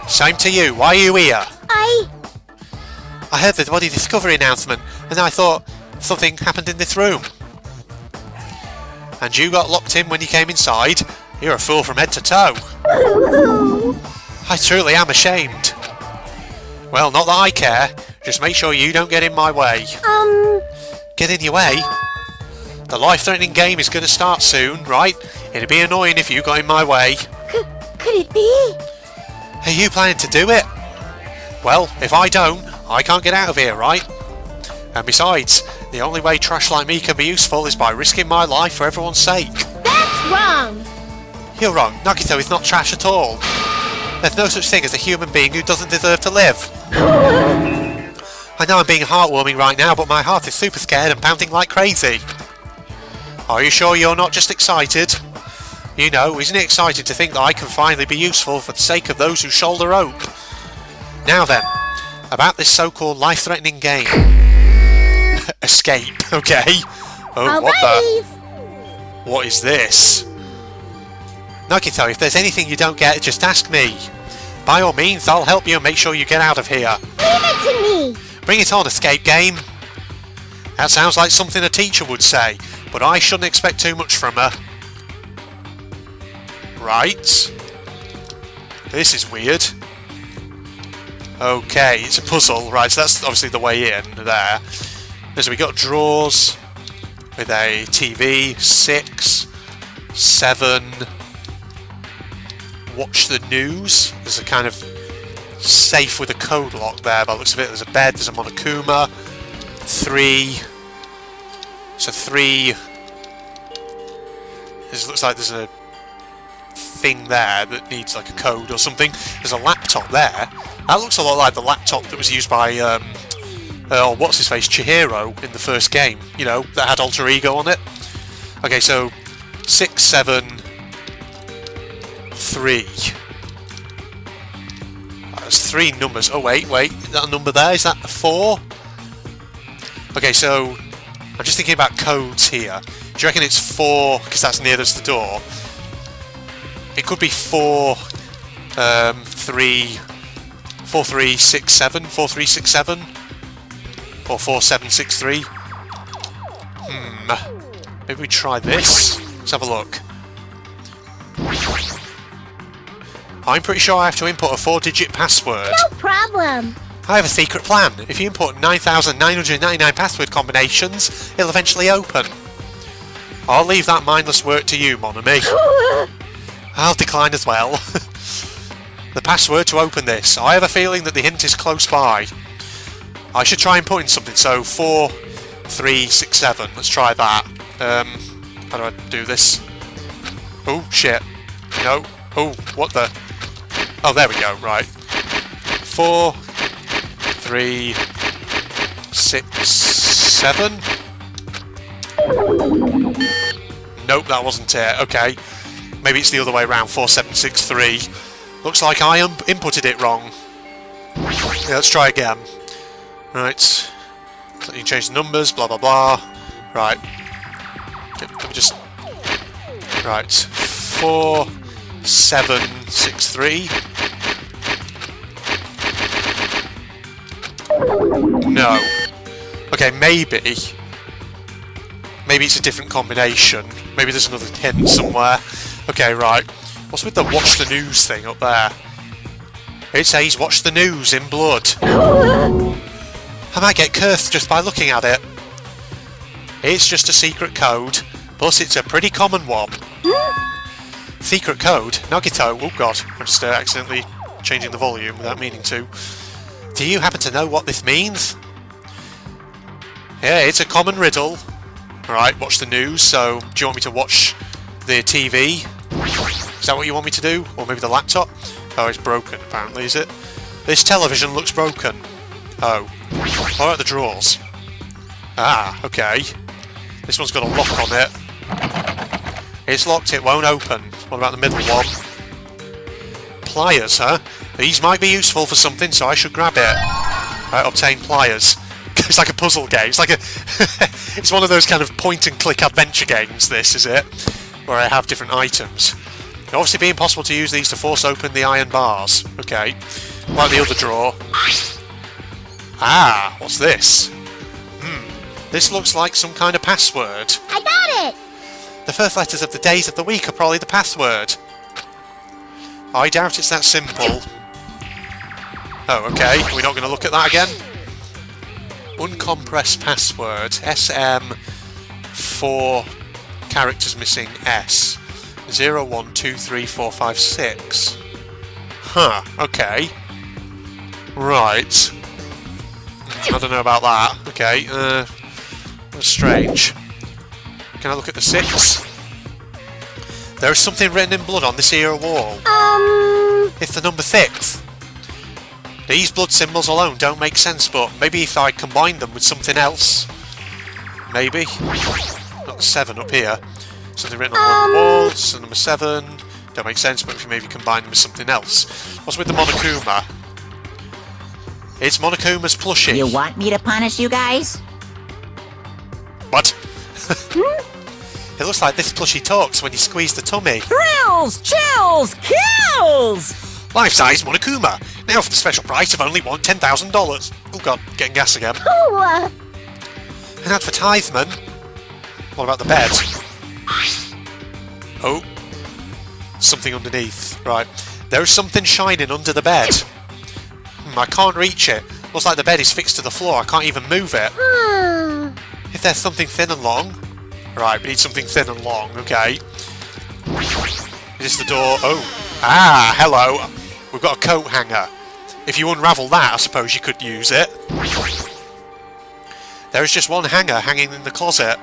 Same to you, why are you here? I heard the body discovery announcement, and I thought something happened in this room. And you got locked in when you came inside? You're a fool from head to toe. I truly am ashamed. Well, not that I care. Just make sure you don't get in my way. Get in your way? The life-threatening game is going to start soon, right? It'd be annoying if you got in my way. Could it be? Are you planning to do it? Well, if I don't, I can't get out of here, right? And besides, the only way trash like me can be useful is by risking my life for everyone's sake. That's wrong! You're wrong. Nagito is not trash at all. There's no such thing as a human being who doesn't deserve to live. I know I'm being heartwarming right now, but my heart is super scared and pounding like crazy. Are you sure you're not just excited? You know, isn't it exciting to think that I can finally be useful for the sake of those who shoulder rope? Now then, about this so-called life-threatening game. Escape, okay? Oh, what is this? Nagito, if there's anything you don't get, just ask me. By all means, I'll help you and make sure you get out of here. Leave it to me! Bring it on, escape game. That sounds like something a teacher would say, but I shouldn't expect too much from her. Right. This is weird. Okay, it's a puzzle. Right, so that's obviously the way in there. So we got drawers with a TV, 6, 7. Watch the news. There's a kind of safe with a code lock there, by the looks of it. There's a bed, there's a Monokuma. 3. So 3. This looks like there's a thing there that needs like a code or something. There's a laptop there. That looks a lot like the laptop that was used by what's his face, Chihiro in the first game. You know, that had Alter Ego on it. Okay, so 6, 7, 3. There's 3 numbers. Oh wait, is that a number there? Is that a 4? Okay, so I'm just thinking about codes here. Do you reckon it's 4 because that's nearest the door? It could be 4, 3, 4, 3, 6, 7, 4, 3, 6, 7, or 4, 7, 6, 3. Maybe we try this. Let's have a look. I'm pretty sure I have to input a 4-digit password. No problem! I have a secret plan. If you input 9,999 password combinations, it'll eventually open. I'll leave that mindless work to you, mon ami. I'll decline as well. The password to open this. I have a feeling that the hint is close by. I should try and put in something. So 4, 3, 6, 7. Let's try that. How do I do this? Oh shit. No. Oh, what the? Oh, there we go. Right. 4, 3, 6, 7. Nope, that wasn't it. Okay. Maybe it's the other way around. 4, 7, 6, 3. Looks like I inputted it wrong. Yeah, let's try again. Right. So you can change the numbers, blah blah blah. Right. Let me just... Right. 4, 7, 6, 3. No. Okay, maybe it's a different combination. Maybe there's another hint somewhere. Okay, right. What's with the watch the news thing up there? It says watch the news in blood. I might get cursed just by looking at it. It's just a secret code, plus it's a pretty common one. Secret code? Nagito? Oh god, I'm just accidentally changing the volume without meaning to. Do you happen to know what this means? Yeah, it's a common riddle. Alright, watch the news, so do you want me to watch the TV? Is that what you want me to do? Or maybe the laptop? Oh, it's broken apparently, is it? This television looks broken. Oh. What about the drawers? Ah, okay. This one's got a lock on it. It's locked, it won't open. What about the middle one? Pliers, huh? These might be useful for something, so I should grab it. Right, obtain pliers. It's like a puzzle game. It's like a... it's one of those kind of point-and-click adventure games, this, is it? Where I have different items. It'll obviously be impossible to use these to force open the iron bars. Okay. Like the other drawer. Ah, what's this? This looks like some kind of password. I got it! The first letters of the days of the week are probably the password. I doubt it's that simple. Oh, okay. We're not going to look at that again. Uncompressed password. SM 4 characters missing S. 0123456. Huh, okay. Right. I don't know about that. Okay, that's strange. Can I look at the 6? There is something written in blood on this here wall. It's the number 6. These blood symbols alone don't make sense, but maybe if I combine them with something else. Maybe. Got the 7 up here. Something written on the wall. So number 7. Don't make sense, but if you maybe combine them with something else. What's with the Monokuma? It's Monokuma's plushie. You want me to punish you guys? What? It looks like this plushie talks when you squeeze the tummy. Thrills, chills, kills! Life-size Monokuma. Now for the special price of only $10,000. Oh god, getting gas again. Ooh, An advertisement. What about the bed? Oh. Something underneath. Right. There is something shining under the bed. I can't reach it. Looks like the bed is fixed to the floor. I can't even move it. If there's something thin and long... Right, we need something thin and long. Okay. Is this the door? Oh. Ah, hello. We've got a coat hanger. If you unravel that, I suppose you could use it. There is just one hanger hanging in the closet.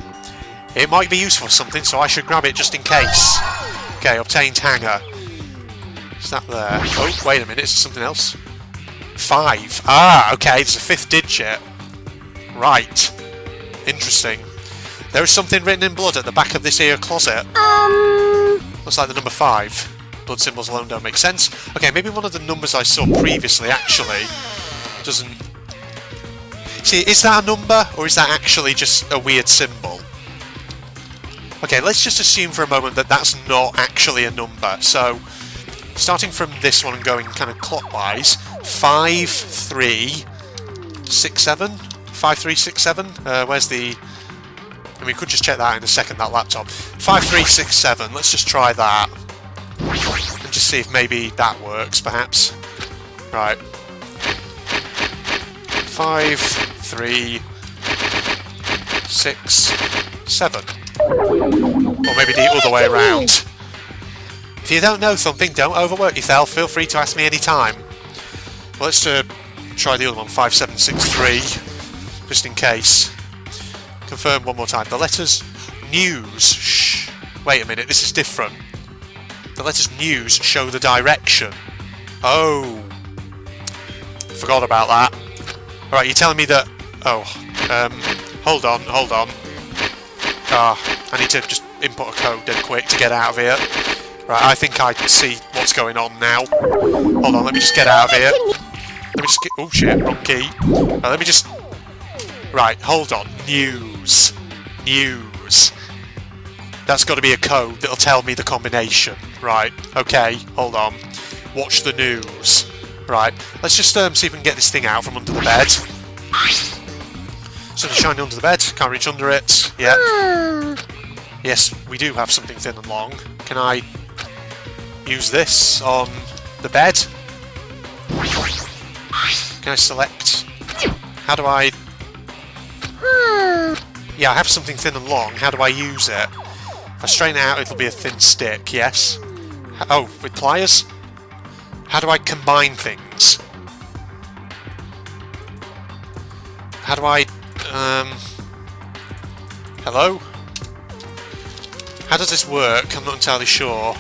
It might be useful for something, so I should grab it just in case. Okay, obtained hanger. Is that there? Oh, wait a minute. Is there something else? 5. Ah, okay. There's a 5th digit. Right. Interesting. There is something written in blood at the back of this here closet. Looks like the number 5. Blood symbols alone don't make sense. Okay, maybe one of the numbers I saw previously actually doesn't... See, is that a number, or is that actually just a weird symbol? Okay, let's just assume for a moment that that's not actually a number. So, starting from this one and going kind of clockwise, 5, 3, 6, 7? 5, 3, 6, 7? Where's the... And we could just check that in a second, that laptop. 5, 3, 6, 7. Let's just try that. And just see if maybe that works, perhaps. Right. 5, 3, 6, 7. Or maybe the other way around. If you don't know something, don't overwork yourself. Feel free to ask me any time. Well, let's try the other one, 5, 7, 6, 3. Just in case. Confirm one more time. The letters news. Shh. Wait a minute, this is different. The letters news show the direction. Oh. Forgot about that. Alright, you're telling me that... Oh. Hold on. Ah, I need to just input a code dead quick to get out of here. Right, I think I can see what's going on now. Hold on, let me just get out of here. Let me just get... Oh shit, wrong key. Right, let me just... Right, hold on. News. That's got to be a code that'll tell me the combination. Right, okay, hold on. Watch the news. Right, let's just see if we can get this thing out from under the bed. Something shining under the bed, can't reach under it. Yeah. Yes, we do have something thin and long. Can I use this on the bed? Can I select? How do I... Yeah, I have something thin and long. How do I use it? If I straighten it out, it'll be a thin stick, yes? Oh, with pliers? How do I combine things? How do I... Hello? How does this work? I'm not entirely sure.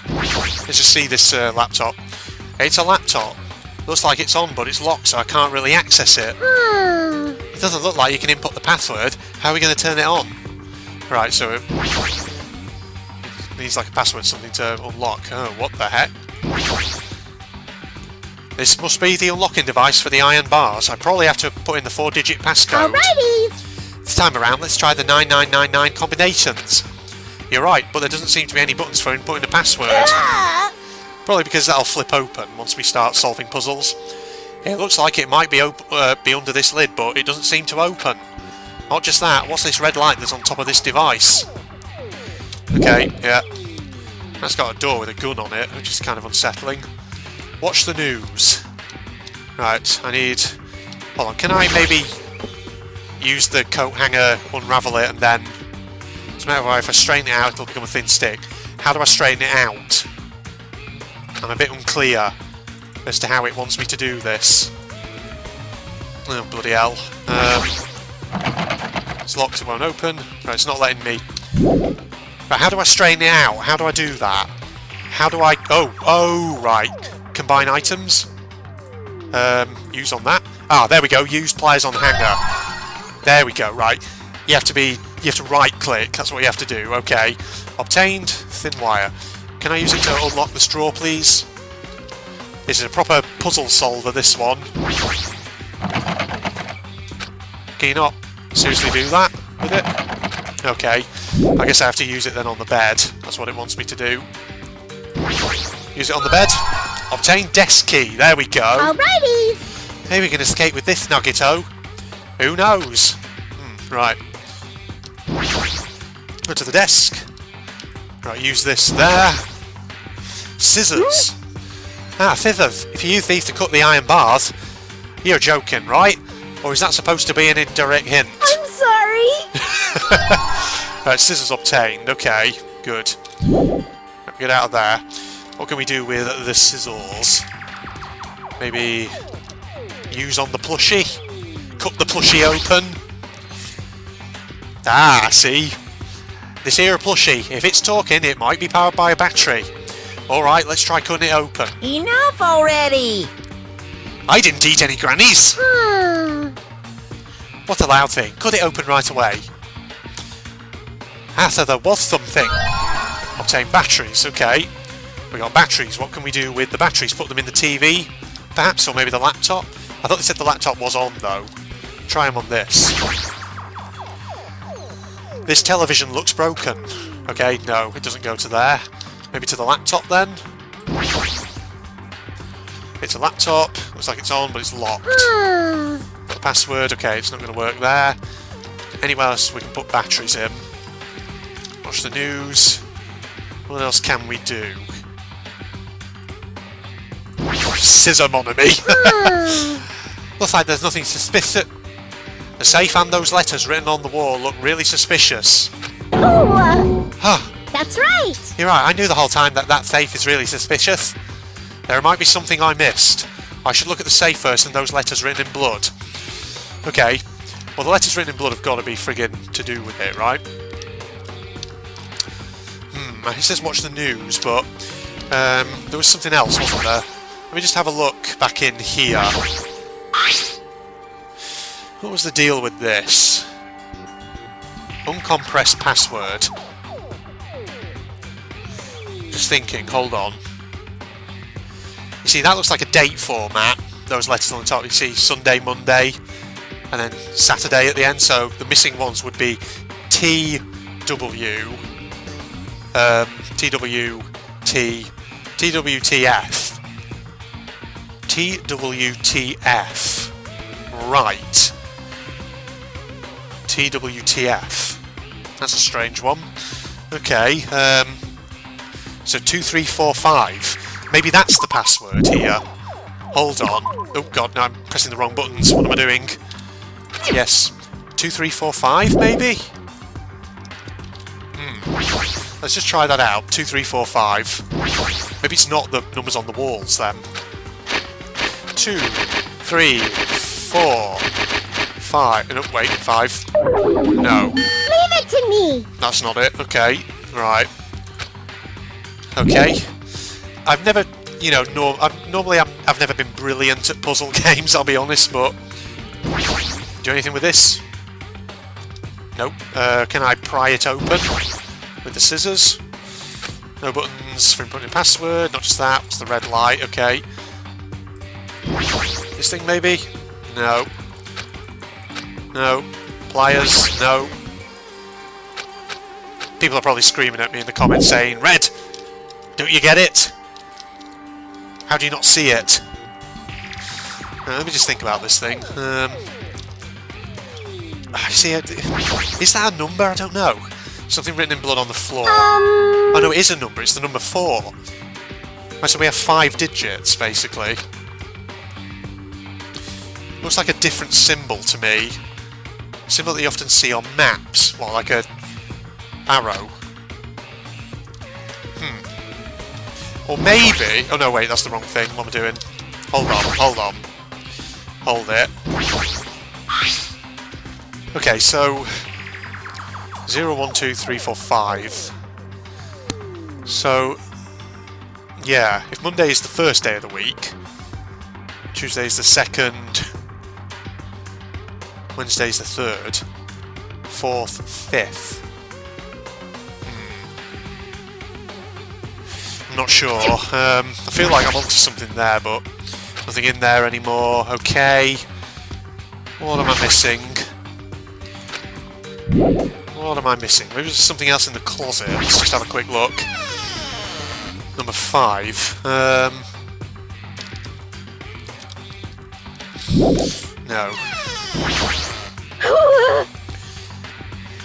Let's just see this laptop. It's a laptop. Looks like it's on, but it's locked, so I can't really access it. It doesn't look like you can input the password. How are we going to turn it on? Right, so it needs like a password, something to unlock. Oh, what the heck? This must be the unlocking device for the iron bars. I probably have to put in the 4-digit passcode. Alrighty. This time around, let's try the 9999 combinations. You're right, but there doesn't seem to be any buttons for inputting a password. Probably because that'll flip open once we start solving puzzles. It looks like it might be under this lid, but it doesn't seem to open. Not just that, what's this red light that's on top of this device? Okay, yeah. That's got a door with a gun on it, which is kind of unsettling. Watch the news. Right, I need... Hold on, can I maybe use the coat hanger, unravel it, and then... Doesn't matter if I straighten it out, it'll become a thin stick. How do I straighten it out? I'm a bit unclear as to how it wants me to do this. Oh, bloody hell. It's locked, it won't open. Right, it's not letting me... Right, how do I straighten it out? How do I do that? How do I... Oh, right. Combine items. Use on that. Ah, there we go. Use pliers on hanger. There we go, right. You have to right-click. That's what you have to do. Okay. Obtained. Thin wire. Can I use it to unlock the straw, please? This is a proper puzzle solver, this one. Can you not seriously do that with it? Okay. I guess I have to use it then on the bed. That's what it wants me to do. Use it on the bed. Obtain desk key. There we go. Alrighty. Maybe we can escape with this, Nagito. Who knows? Right. Go to the desk. Right, use this there. Scissors. Ah, scissors. If you use these to cut the iron bars, you're joking, right? Or is that supposed to be an indirect hint? I'm sorry. Right, scissors obtained. Okay, good. Get out of there. What can we do with the scissors? Maybe use on the plushie? Cut the plushie open? Ah, see? This here plushie, if it's talking, it might be powered by a battery. Alright, let's try cutting it open. Enough already! I didn't eat any grannies! What a loud thing. Cut it open right away. Ah, so there was something. Obtain batteries, okay. We got batteries. What can we do with the batteries? Put them in the TV, perhaps, or maybe the laptop? I thought they said the laptop was on, though. Try them on this. This television looks broken. Okay, no, it doesn't go to there. Maybe to the laptop, then? It's a laptop. Looks like it's on, but it's locked. Got the password. Okay, it's not going to work there. Anywhere else we can put batteries in? Watch the news. What else can we do? Scissor monemy. Looks like there's nothing suspicious. The safe and those letters written on the wall look really suspicious. Oh, that's right. You're right, I knew the whole time that that safe is really suspicious. There might be something I missed. I should look at the safe first and those letters written in blood. Okay. Well, the letters written in blood have got to be friggin' to do with it, right? It says watch the news, but there was something else, wasn't there? Let me just have a look back in here. What was the deal with this? Uncompressed password. Just thinking, hold on. You see, that looks like a date format. Those letters on the top, you see Sunday, Monday, and then Saturday at the end. So the missing ones would be TW, TWTF, TWTF, right, TWTF, that's a strange one. Okay, so 2345, maybe that's the password here. Hold on, oh god, no, I'm pressing the wrong buttons, what am I doing? Yes, 2345 maybe? Let's just try that out. 2345. Maybe it's not the numbers on the walls then. 2, 3, 4, 5. No, wait, 5. No. Leave it to me. That's not it. Okay. Right. Okay. I've never, you know, I've never been brilliant at puzzle games, I'll be honest, but... Do anything with this? Nope. Can I pry it open? With the scissors. No buttons for inputting a password, not just that, it's the red light, okay. This thing, maybe? No. No. Pliers? No. People are probably screaming at me in the comments saying, Red! Don't you get it? How do you not see it? Let me just think about this thing. I see it. Is that a number? I don't know. Something written in blood on the floor. Oh no, it is a number. It's the number 4. Right, so we have 5 digits, basically. Looks like a different symbol to me. Symbol that you often see on maps. What, like a arrow? Or maybe... Oh no, wait, that's the wrong thing. What am I doing? Hold on, hold on. Hold it. Okay, so... 0, 1, 2, 3, 4, 5. So... Yeah, if Monday is the first day of the week, Tuesday is the second, Wednesday is the third, 4th, 5th. I'm not sure. I feel like I'm onto something there, but nothing in there anymore. Okay. What am I missing? What am I missing? Maybe there's something else in the closet. Let's just have a quick look. Number 5. No.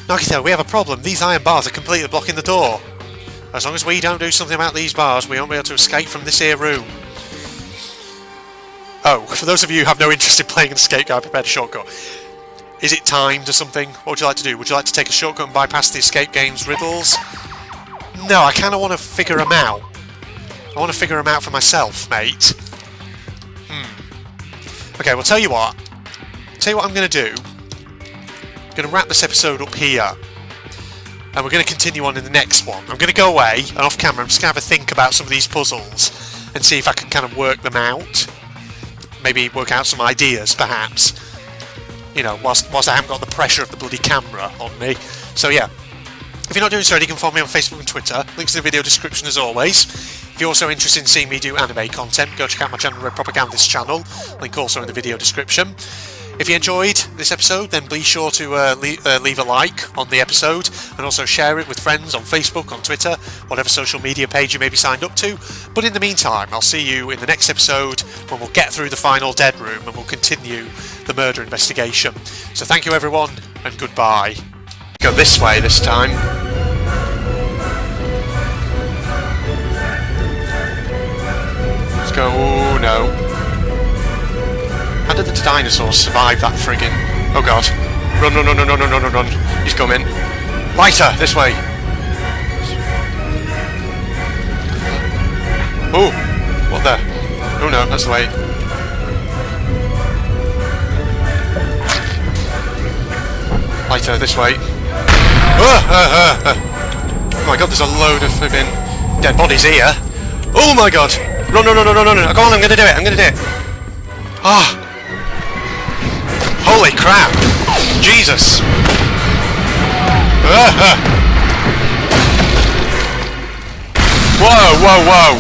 Nagito, we have a problem. These iron bars are completely blocking the door. As long as we don't do something about these bars, we won't be able to escape from this here room. Oh, for those of you who have no interest in playing an escape guide, prepared a shortcut. Is it timed or something? What would you like to do? Would you like to take a shortcut and bypass the escape game's riddles? No, I kind of want to figure them out. I want to figure them out for myself, mate. Okay, well, tell you what. Tell you what I'm going to do. I'm going to wrap this episode up here. And we're going to continue on in the next one. I'm going to go away, and off camera, I'm just going to have a think about some of these puzzles and see if I can kind of work them out. Maybe work out some ideas, perhaps. You know, whilst I haven't got the pressure of the bloody camera on me. So, yeah. If you're not doing so already, you can follow me on Facebook and Twitter. Links in the video description as always. If you're also interested in seeing me do anime content, go check out my channel, Red Propagandist channel. Link also in the video description. If you enjoyed this episode, then be sure to leave a like on the episode and also share it with friends on Facebook, on Twitter, whatever social media page you may be signed up to. But in the meantime, I'll see you in the next episode when we'll get through the final dead room and we'll continue the murder investigation. So thank you everyone, and goodbye. Go this way this time. Let's go. Oh no. How did the dinosaurs survive that friggin'... Oh god. Run, run, run, run, run, run, run, run. He's coming. Lighter, this way. Oh! What the? Oh no, that's the way. Lighter, this way. Oh my god, there's a load of flipping dead bodies here. Oh my god! Run, run, run, run, run, run. Go on, I'm gonna do it, I'm gonna do it. Ah! Holy crap! Jesus! Whoa, whoa, whoa!